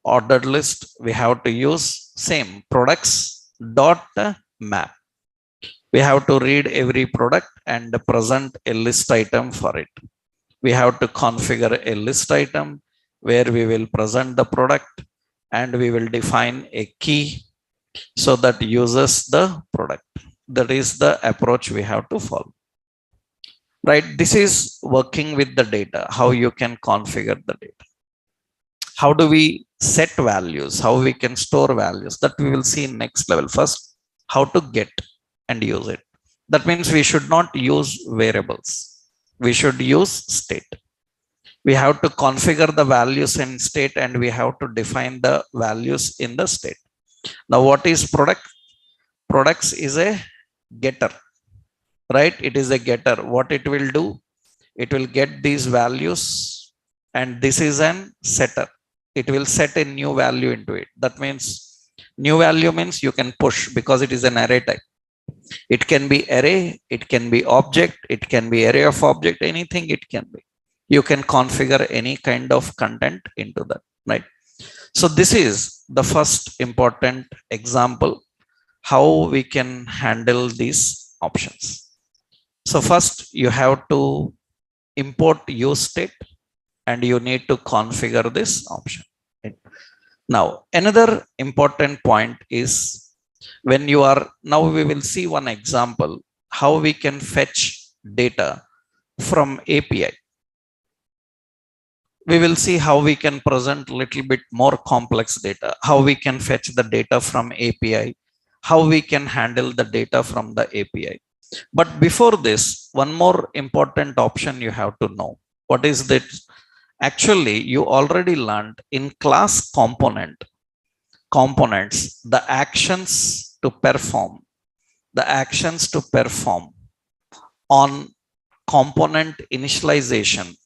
ordered list, we have to use same products dot map. We have to read every product and present a list item for it. We have to configure a list item where we will present the product and we will define a key so that uses the product. That is the approach we have to follow. Right? This is working with the data, how you can configure the data. How do we set values? How we can store values? That we will see in next level. First, how to get and use it. That means we should not use variables. We should use state. We have to configure the values in state and we have to define the values in the state. Now, what is product? Products is a getter, right? It is a getter. What it will do? It will get these values and this is an setter. It will set a new value into it. That means new value means you can push because it is an array type. It can be array, it can be object, it can be array of object, anything it can be. You can configure any kind of content into that, right? So this is the first important example how we can handle these options. So first you have to import use state and you need to configure this option. Right? Now, another important point is when you are, now we will see one example how we can fetch data from API. We will see how we can present little bit more complex data, how we can fetch the data from API, how we can handle the data from the API. But before this, one more important option you have to know. What is that? Actually, you already learned in class components, the actions to perform on component initialization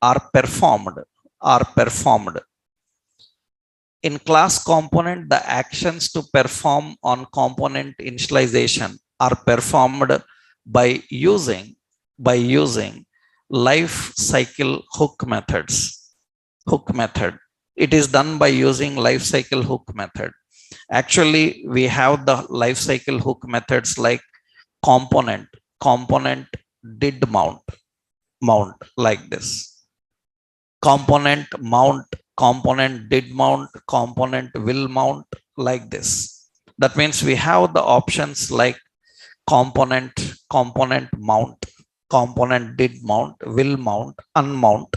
are performed. In class component, the actions to perform on component initialization are performed by using life cycle hook methods. It is done by using life cycle hook method. Actually, we have the life cycle hook methods like component did mount like this. Component mount, component did mount, component will mount like this. That means we have the options like component mount, component did mount, will mount, unmount.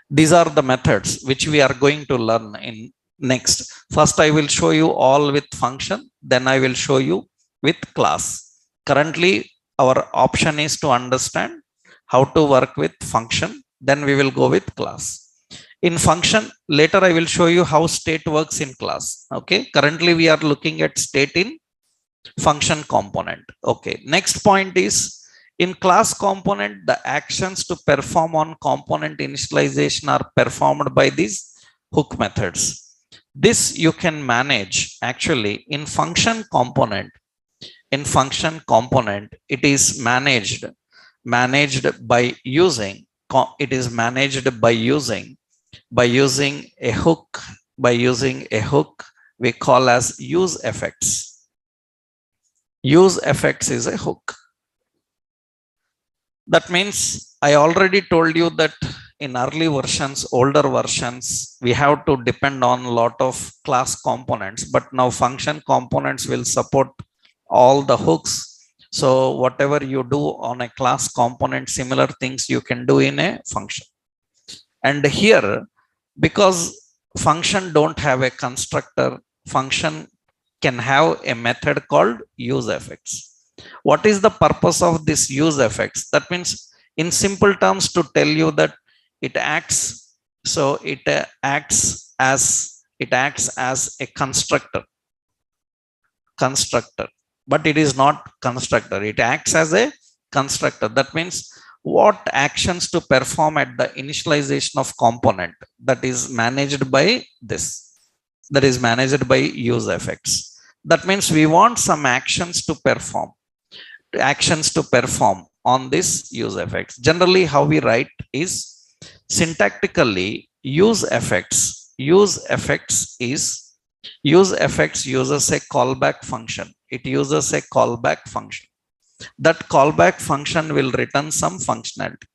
These are the methods which we are going to learn in next. First, I will show you all with function, then I will show you with class. Currently, our option is to understand how to work with function, then we will go with class. In function, later I will show you how state works in class. Okay, currently we are looking at state in function component. Okay, next point is in class component, the actions to perform on component initialization are performed by these hook methods. This you can manage actually in function component. In function component, it is managed by using a hook. By using a hook, we call as use effects. Use effects is a hook. That means I already told you that in early versions, older versions, we have to depend on a lot of class components, but now function components will support all the hooks. So whatever you do on a class component, similar things you can do in a function. And here, because function don't have a constructor, function can have a method called use effects. What is the purpose of this use effects? That means in simple terms to tell you that it acts, so it acts as a constructor, but it is not constructor. It acts as a constructor. That means what actions to perform at the initialization of component, that is managed by this, that is managed by use effects. That means we want some actions to perform on this use effects. Generally how we write is syntactically use effects uses a callback function. It uses a callback function. That callback function will return some functionality.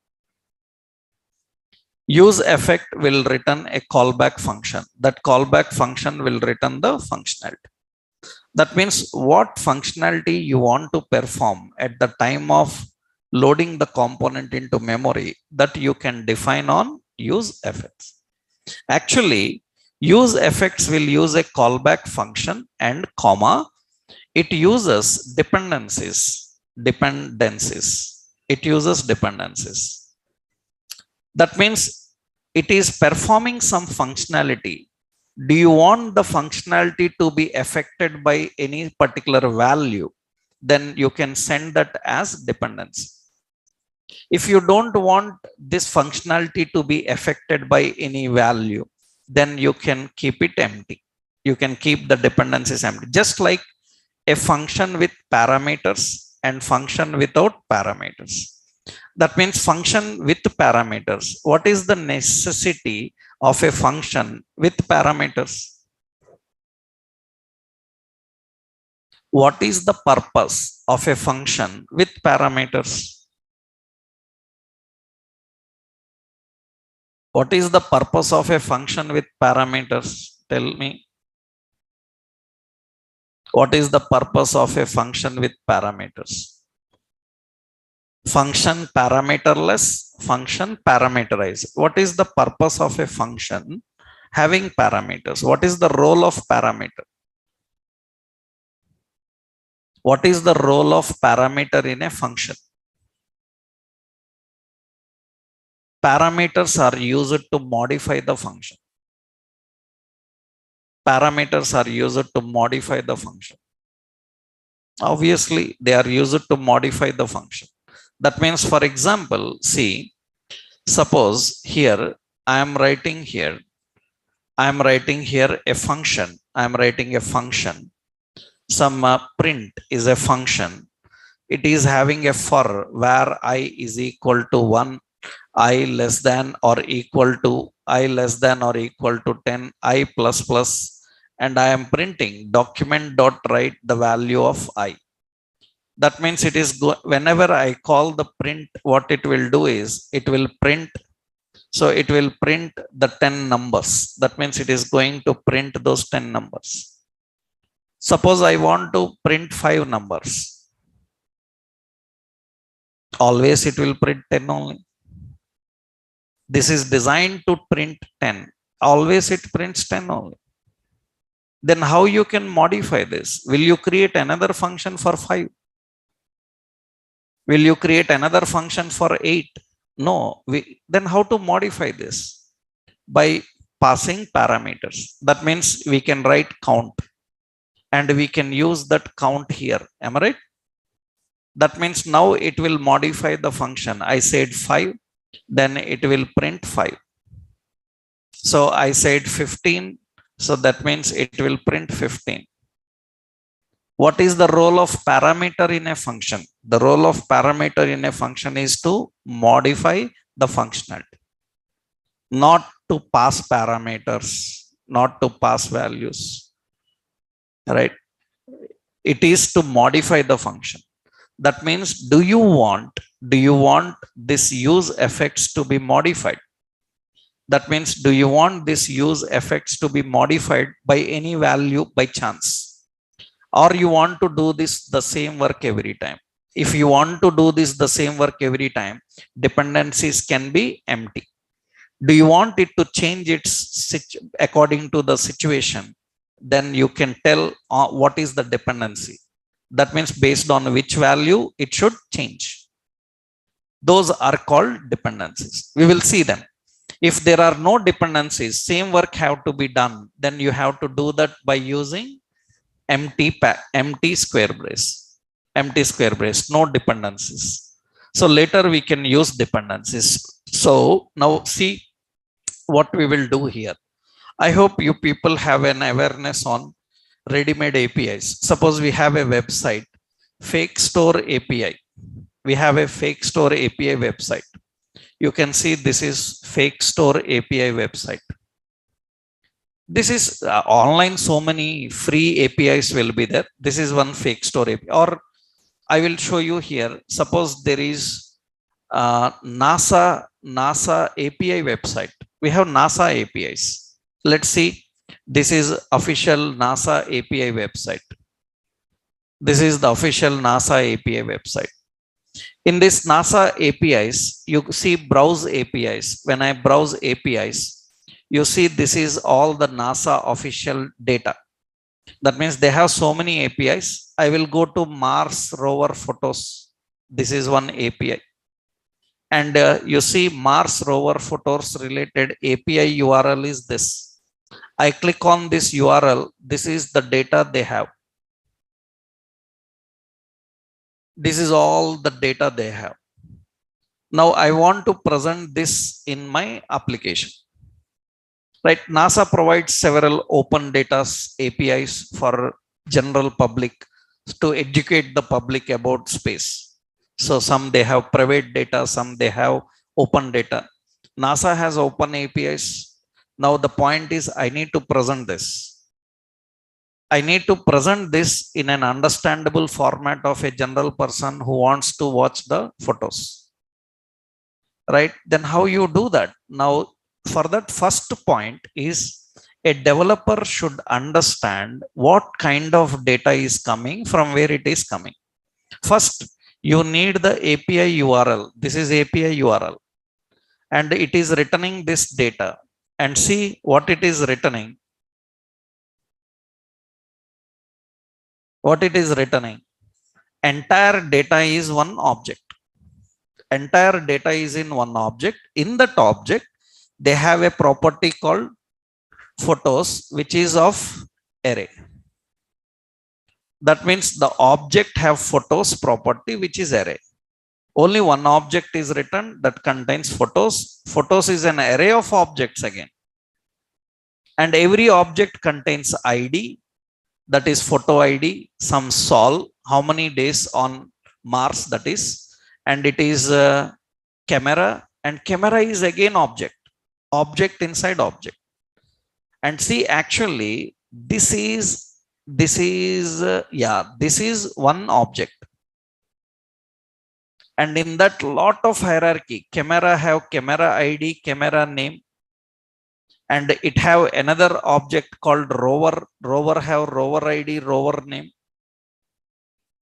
Use effect will return a callback function. That callback function will return the functionality. That means what functionality you want to perform at the time of loading the component into memory, that you can define on use effects. Actually, use effects will use a callback function and comma. It uses dependencies. It uses dependencies. That means it is performing some functionality. Do you want the functionality to be affected by any particular value? Then you can send that as dependency. If you don't want this functionality to be affected by any value, then you can keep it empty. You can keep the dependencies empty. Just like a function with parameters and function without parameters. That means function with parameters. What is the necessity of a function with parameters? What is the purpose of a function with parameters? What is the purpose of a function with parameters? Tell me. What is the purpose of a function with parameters? Function parameterless, function parameterized. What is the purpose of a function having parameters? What is the role of parameter? What is the role of parameter in a function? Parameters are used to modify the function. Parameters are used to modify the function. Obviously, they are used to modify the function. That means, for example, see, suppose here I am writing here a function. I am writing a function. Some print is a function. It is having a for where I is equal to 1, I less than or equal to 10, I plus plus, and I am printing document dot write the value of I. That means it is whenever I call the print, what it will do is it will print. So it will print the 10 numbers. That means it is going to print those 10 numbers. Suppose I want to print 5 numbers. Always it will print 10 only. This is designed to print 10. Always it prints 10 only. Then how you can modify this? Will you create another function for 5? Will you create another function for 8? No. Then how to modify this? By passing parameters. That means we can write count and we can use that count here. Am I right? That means now it will modify the function. I said 5, then it will print 5. So I said 15, so that means it will print 15. What is the role of parameter in a function? The role of parameter in a function is to modify the functionality, not to pass parameters, not to pass values, right? It is to modify the function. That means, do you want this use effects to be modified? That means, do you want this use effects to be modified by any value by chance? Or you want to do this the same work every time? If you want to do this the same work every time, dependencies can be empty. Do you want it to change its according to the situation? Then you can tell what is the dependency. That means based on which value it should change. Those are called dependencies. We will see them. If there are no dependencies, same work have to be done, then you have to do that by using empty square brace, no dependencies. So later we can use dependencies. So now see what we will do here. I hope you people have an awareness on ready-made APIs. Suppose we have a website, fake store API. We have a fake store API website. You can see this is fake store API website. This is online. So many free APIs will be there. This is one fake store API. Or I will show you here. Suppose there is NASA API website. We have NASA APIs. Let's see. This is official NASA API website. This is the official NASA API website. In this NASA APIs, you see browse APIs. When I browse APIs, you see this is all the NASA official data. That means they have so many APIs. I will go to Mars rover photos. This is one API. And you see Mars rover photos related API URL is this. I click on this URL. This is the data they have. This is all the data they have. Now I want to present this in my application. Right? NASA provides several open data APIs for general public to educate the public about space. So some they have private data, some they have open data. NASA has open APIs. Now the point is I need to present this. I need to present this in an understandable format of a general person who wants to watch the photos. Right? Then how you do that? Now for that, first point is a developer should understand what kind of data is coming, from where it is coming. First, you need the API URL. This is API URL. And it is returning this data. And see what it is returning. What it is returning. Entire data is one object. Entire data is in one object. In that object, they have a property called photos, which is of array. That means the object have photos property, which is array. Only one object is written that contains photos. Photos is an array of objects again. And every object contains ID, that is photo ID, some sol, how many days on Mars that is, and it is camera, and camera is again object inside object. And see, actually this is one object. And in that lot of hierarchy, camera have camera ID, camera name, and it have another object called rover. Rover have rover ID, rover name.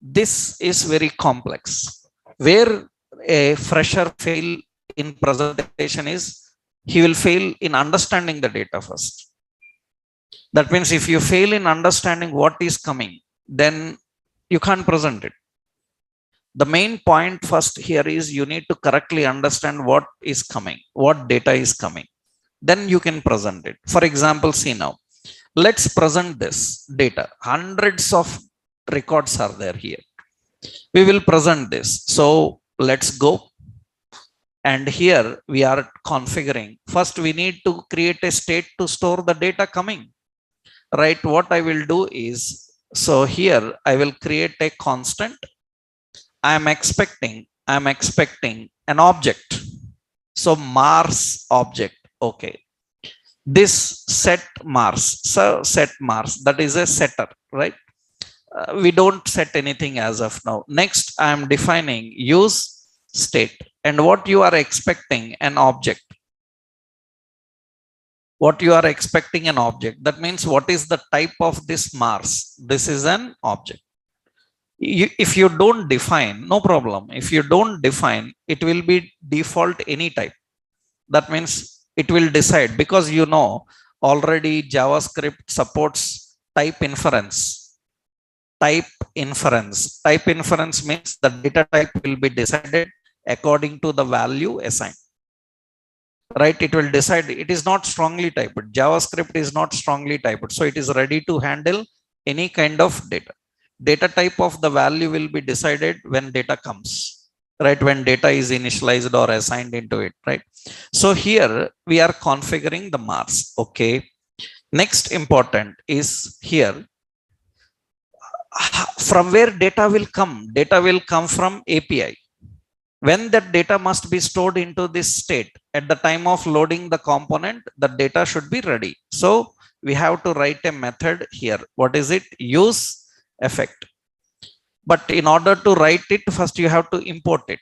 This is very complex. Where a fresher fail in presentation is, he will fail in understanding the data first. That means if you fail in understanding what is coming, then you can't present it. The main point first here is you need to correctly understand what is coming, what data is coming. Then you can present it. For example, see now, let's present this data. Hundreds of records are there here. We will present this. So let's go. And here we are configuring. First, we need to create a state to store the data coming. Right? What I will do is, so here I will create a constant. I am expecting an object. So Mars object. Okay. This set Mars. So set Mars. That is a setter, right? We don't set anything as of now. Next, I am defining use state. And what you are expecting, an object. What you are expecting, an object. That means what is the type of this Mars? This is an object. If you don't define, no problem. If you don't define, it will be default any type. That means it will decide, because you know already JavaScript supports type inference. Type inference means the data type will be decided according to the value assigned. Right? It will decide. It is not strongly typed. JavaScript is not strongly typed. So it is ready to handle any kind of data. Data type of the value will be decided when data comes. right? When data is initialized or assigned into it, right? So here we are configuring the Mars. Okay. Next important is here from where data will come. Data will come from API. When that data must be stored into this state at the time of loading the component, the data should be ready. So we have to write a method here. What is it? Use effect. But in order to write it, first you have to import it.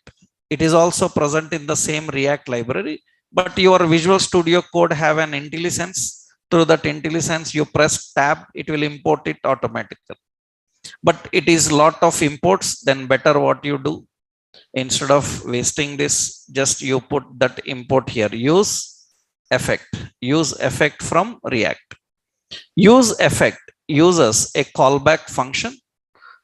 It is also present in the same React library, but your Visual Studio Code have an IntelliSense. Through that IntelliSense, you press tab, it will import it automatically. But it is lot of imports, then better what you do, instead of wasting this, just you put that import here. Use effect from React. Use effect uses a callback function.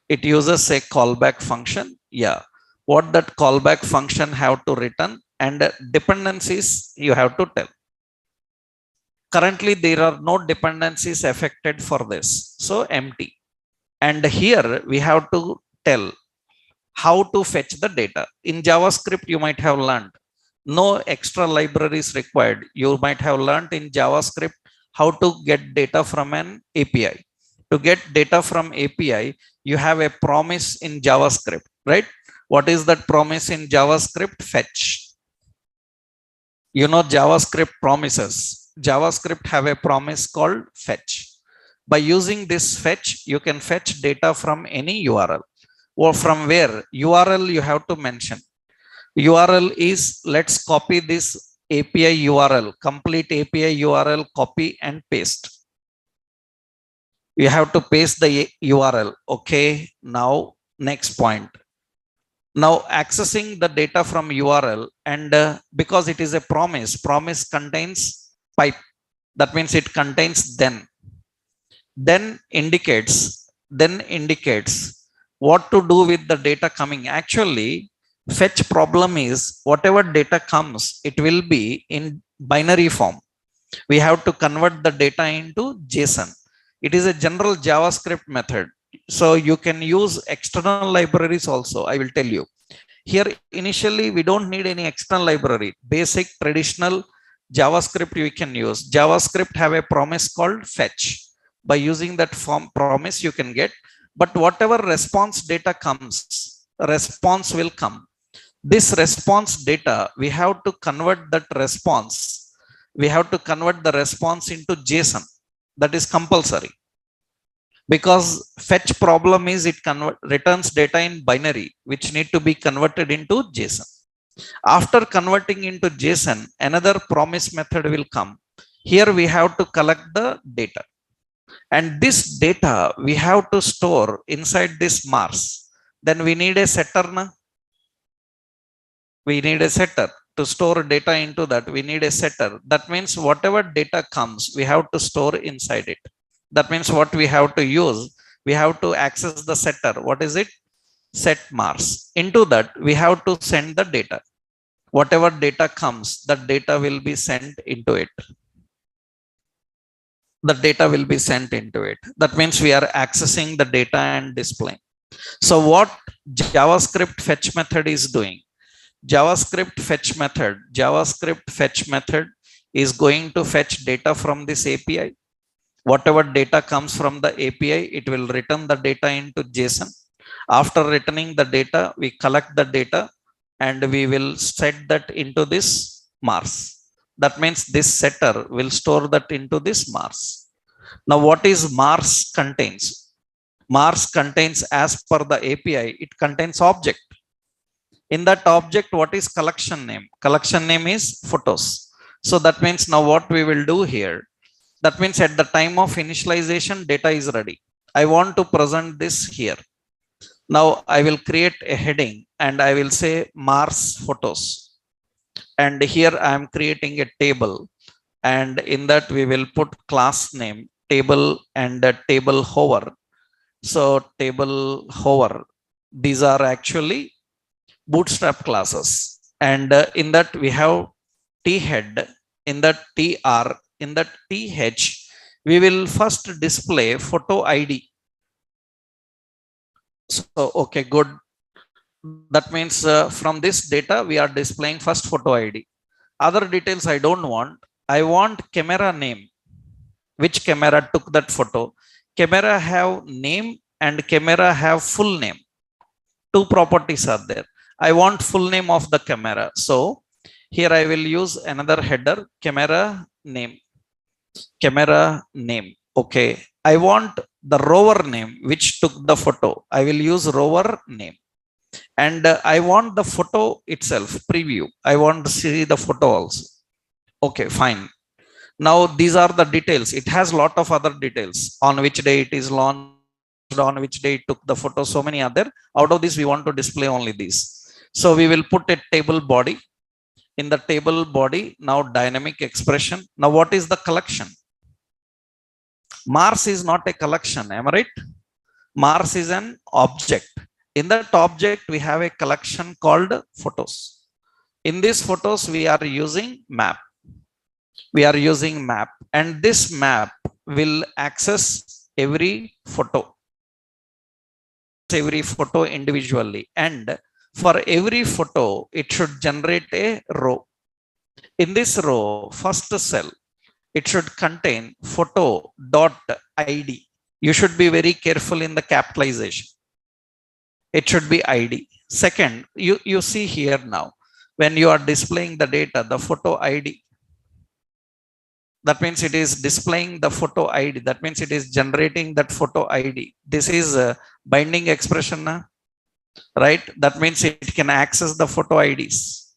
It uses a callback function. Yeah. What that callback function have to return, and dependencies you have to tell. Currently, there are no dependencies affected for this. So empty. And here we have to tell how to fetch the data. In JavaScript, you might have learned no extra libraries required. You might have learned in JavaScript how to get data from an API. To get data from API, you have a promise in JavaScript, right? What is that promise in JavaScript? Fetch. You know JavaScript promises. JavaScript have a promise called fetch. By using this fetch, you can fetch data from any URL. Or from where? URL you have to mention. URL is, let's copy this API URL, complete API URL, copy and paste. You have to paste the URL. Okay, now next point. Now accessing the data from URL, and because it is a promise contains pipe. That means it contains then indicates what to do with the data coming. Actually, fetch problem is whatever data comes, it will be in binary form. We have to convert the data into JSON. It is a general JavaScript method. So you can use external libraries also. I will tell you. Here, initially, we don't need any external library. Basic traditional JavaScript we can use. JavaScript have a promise called fetch. By using that promise, you can get. But whatever response data comes, response will come. This response data, we have to convert that response. We have to convert the response into JSON. That is compulsory. Because fetch problem is it returns data in binary, which need to be converted into JSON. After converting into JSON, another promise method will come. Here we have to collect the data. And this data we have to store inside this Mars. Then we need a setter. We need a setter to store data into that. We need a setter. That means whatever data comes, we have to store inside it. That means what we have to use, we have to access the setter. What is it? Set Mars. Into that, we have to send the data. Whatever data comes, the data will be sent into it. The data will be sent into it. That means we are accessing the data and displaying. So what JavaScript fetch method is doing? JavaScript fetch method is going to fetch data from this API. Whatever data comes from the API, it will return the data into JSON. After returning the data, we collect the data and we will set that into this Mars. That means this setter will store that into this Mars. Now, what is Mars contains? Mars contains, as per the API, it contains object. In that object, what is collection name? Collection name is photos. So that means now what we will do here, that means at the time of initialization, data is ready. I want to present this here. Now I will create a heading and I will say Mars photos. And here I am creating a table. And in that we will put class name, table and table hover. So table hover, these are actually bootstrap classes. And in that we have T head, in that TR, in that TH, we will first display photo ID. So, okay, good. That means from this data, we are displaying first photo ID. Other details I don't want. I want camera name. Which camera took that photo? Camera have name and camera have full name. Two properties are there. I want full name of the camera. So here I will use another header, camera name. Camera name. Okay. I want the rover name which took the photo. I will use rover name. And I want the photo itself, preview. I want to see the photo also. Okay, fine. Now these are the details. It has lot of other details, on which day it is launched, on which day it took the photo, so many other. Out of this we want to display only these. So we will put a table body. In the table body, now dynamic expression. Now what is the collection? Mars is not a collection, am I right? Mars is an object. In that object we have a collection called photos. In these photos we are using map. We are using map, and this map will access every photo individually, and for every photo it should generate a row. In this row, first cell, it should contain photo dot id. You should be very careful in the capitalization. It should be id. Second, you see here now, when you are displaying the data, the photo id, that means it is displaying the photo id. That means it is generating that photo id. This is a binding expression, right? That means it can access the photo ids.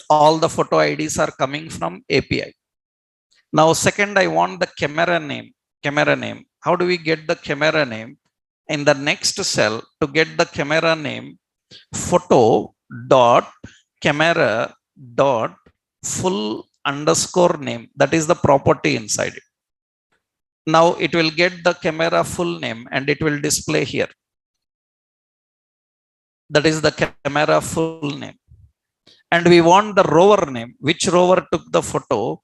All the photo ids are coming from API. Now second, I want the camera name. Camera name. How do we get the camera name? In the next cell, to get the camera name, photo dot camera dot full underscore name. That is the property inside it. Now it will get the camera full name and it will display here. That is the camera full name. And we want the rover name, which rover took the photo,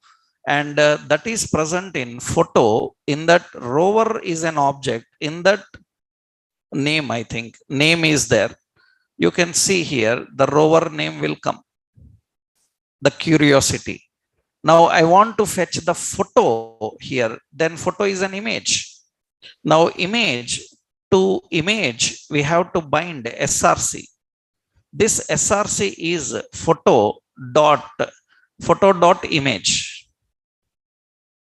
and that is present in photo. In that rover is an object. In that name, I think name is there. You can see here the rover name will come. The curiosity. Now I want to fetch the photo here. Then photo is an image. Now image, to image we have to bind src. This src is photo dot image.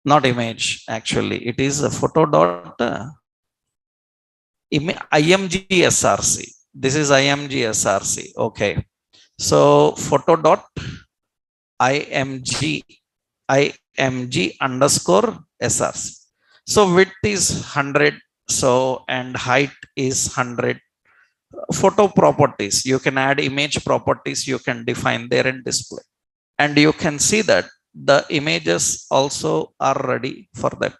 Not image, actually it is a photo dot img src. This is img src. Okay, so photo dot img underscore src. So width is 100, so and height is 100. Photo properties, you can add image properties, you can define there and display, and you can see that the images also are ready for that.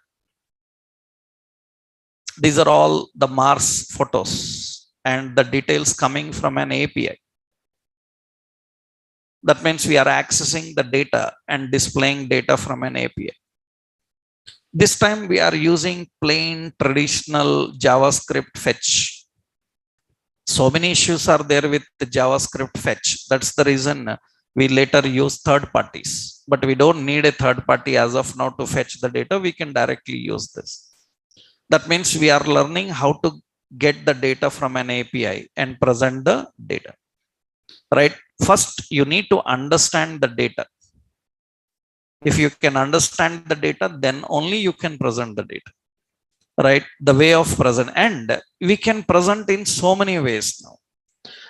These are all the Mars photos and the details coming from an API. That means we are accessing the data and displaying data from an API. This time we are using plain traditional JavaScript fetch. So many issues are there with the JavaScript fetch. That's the reason we later use third parties. But we don't need a third party as of now to fetch the data. We can directly use this. That means we are learning how to get the data from an API and present the data. Right? First, you need to understand the data. If you can understand the data, then only you can present the data. Right? The way of present. And we can present in so many ways now.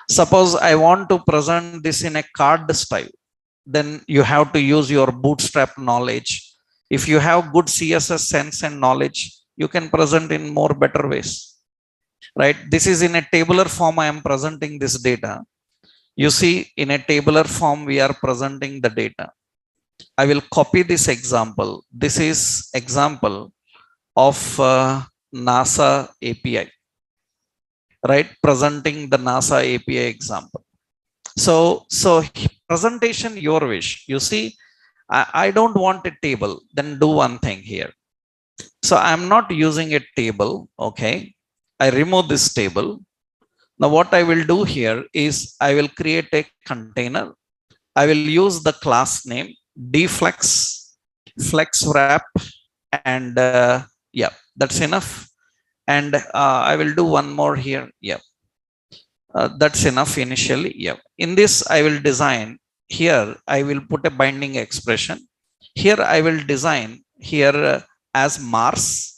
Suppose I want to present this in a card style. Then you have to use your bootstrap knowledge. If you have good CSS sense and knowledge, you can present in more better ways. Right? This is in a tabular form. I am presenting this data. You see, in a tabular form, we are presenting the data. I will copy this example. This is example of NASA API, right? Presenting the NASA API example. So presentation, your wish. You see, I don't want a table. Then do one thing here. So I'm not using a table. Okay. I remove this table. Now what I will do here is I will create a container. I will use the class name dflex flex wrap, and yeah, that's enough. And I will do one more here. Yeah, that's enough initially. Yeah, in this I will design here, I will put a binding expression here. I will design here as Mars.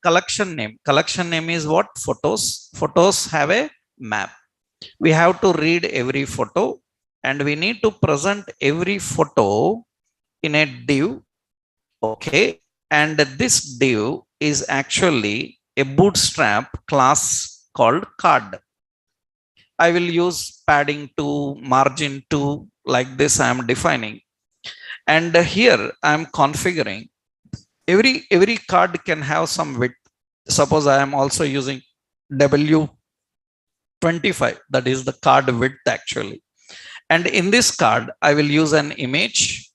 Collection name is what? Photos have a map. We have to read every photo, and we need to present every photo in a div. Okay, and this div is actually a bootstrap class called card. I will use padding 2, margin 2, like this I am defining. And here I am configuring every card can have some width. Suppose I am also using W25, that is the card width actually. And in this card I will use an image,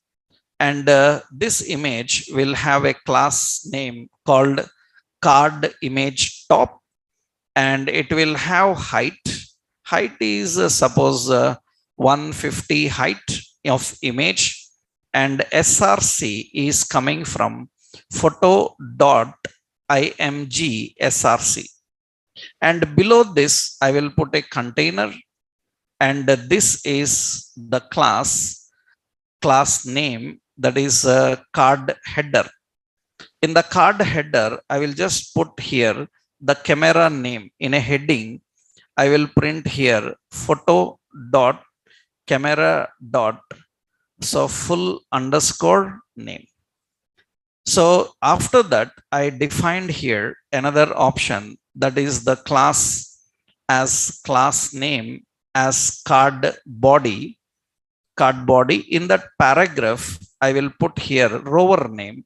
and this image will have a class name called card image top, and it will have height is suppose 150 height of image, and src is coming from photo.img src. And below this I will put a container, and this is the class name, that is card header. In the card header I will just put here the camera name. In a heading I will print here photo dot camera dot, so full underscore name. So after that I defined here another option, that is the class as class name as card body. In that paragraph I will put here rover name,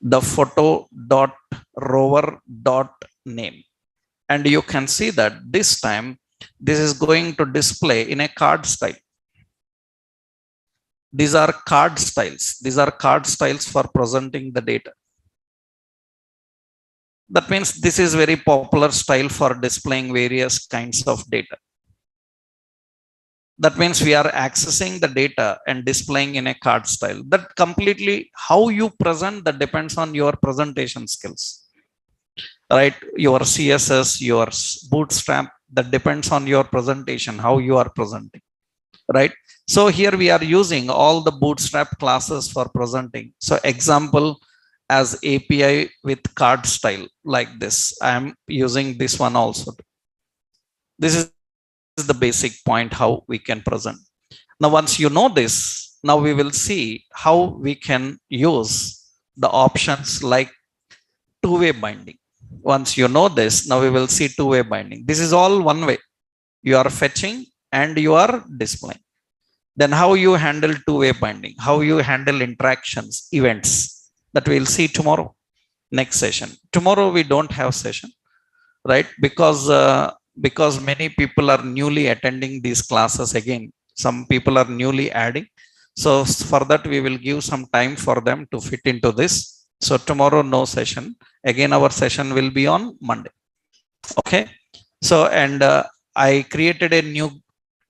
the photo dot rover dot name. And you can see that this time this is going to display in a card style. These are card styles. These are card styles for presenting the data. That means this is very popular style for displaying various kinds of data. That means we are accessing the data and displaying in a card style. That completely how you present, that depends on your presentation skills, right? Your CSS, your bootstrap, that depends on your presentation, how you are presenting, right? So here we are using all the bootstrap classes for presenting. So example as API with card style like this, I am using this one also. This is the basic point how we can present. Now once you know this, now we will see how we can use the options like two-way binding. Once you know this, now we will see two-way binding. This is all one way. You are fetching and you are displaying. Then how you handle two-way binding, how you handle interactions, events, that we will see tomorrow, next session. Tomorrow we don't have session, right? Because many people are newly attending these classes again. Some people are newly adding. So for that we will give some time for them to fit into this. So tomorrow no session. Again our session will be on Monday. Okay. So and I created a new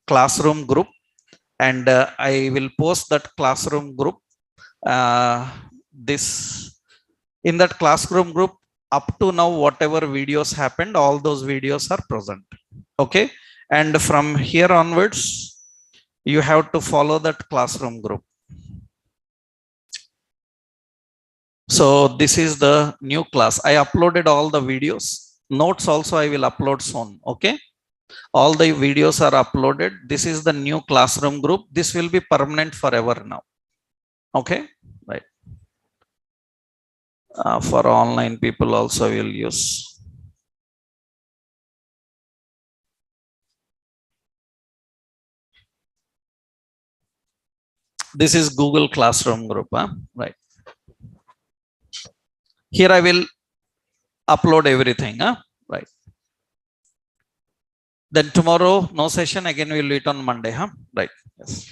classroom group, and I will post that classroom group. This in that classroom group, up to now whatever videos happened, all those videos are present. Okay, and from here onwards you have to follow that classroom group. So this is the new class. I uploaded all the videos. Notes also I will upload soon. Okay, all the videos are uploaded. This is the new classroom group. This will be permanent forever now. Okay, right. For online people also will use. This is Google Classroom group, right? Here I will upload everything, right? Then tomorrow no session, again we'll do it on Monday, right? Yes.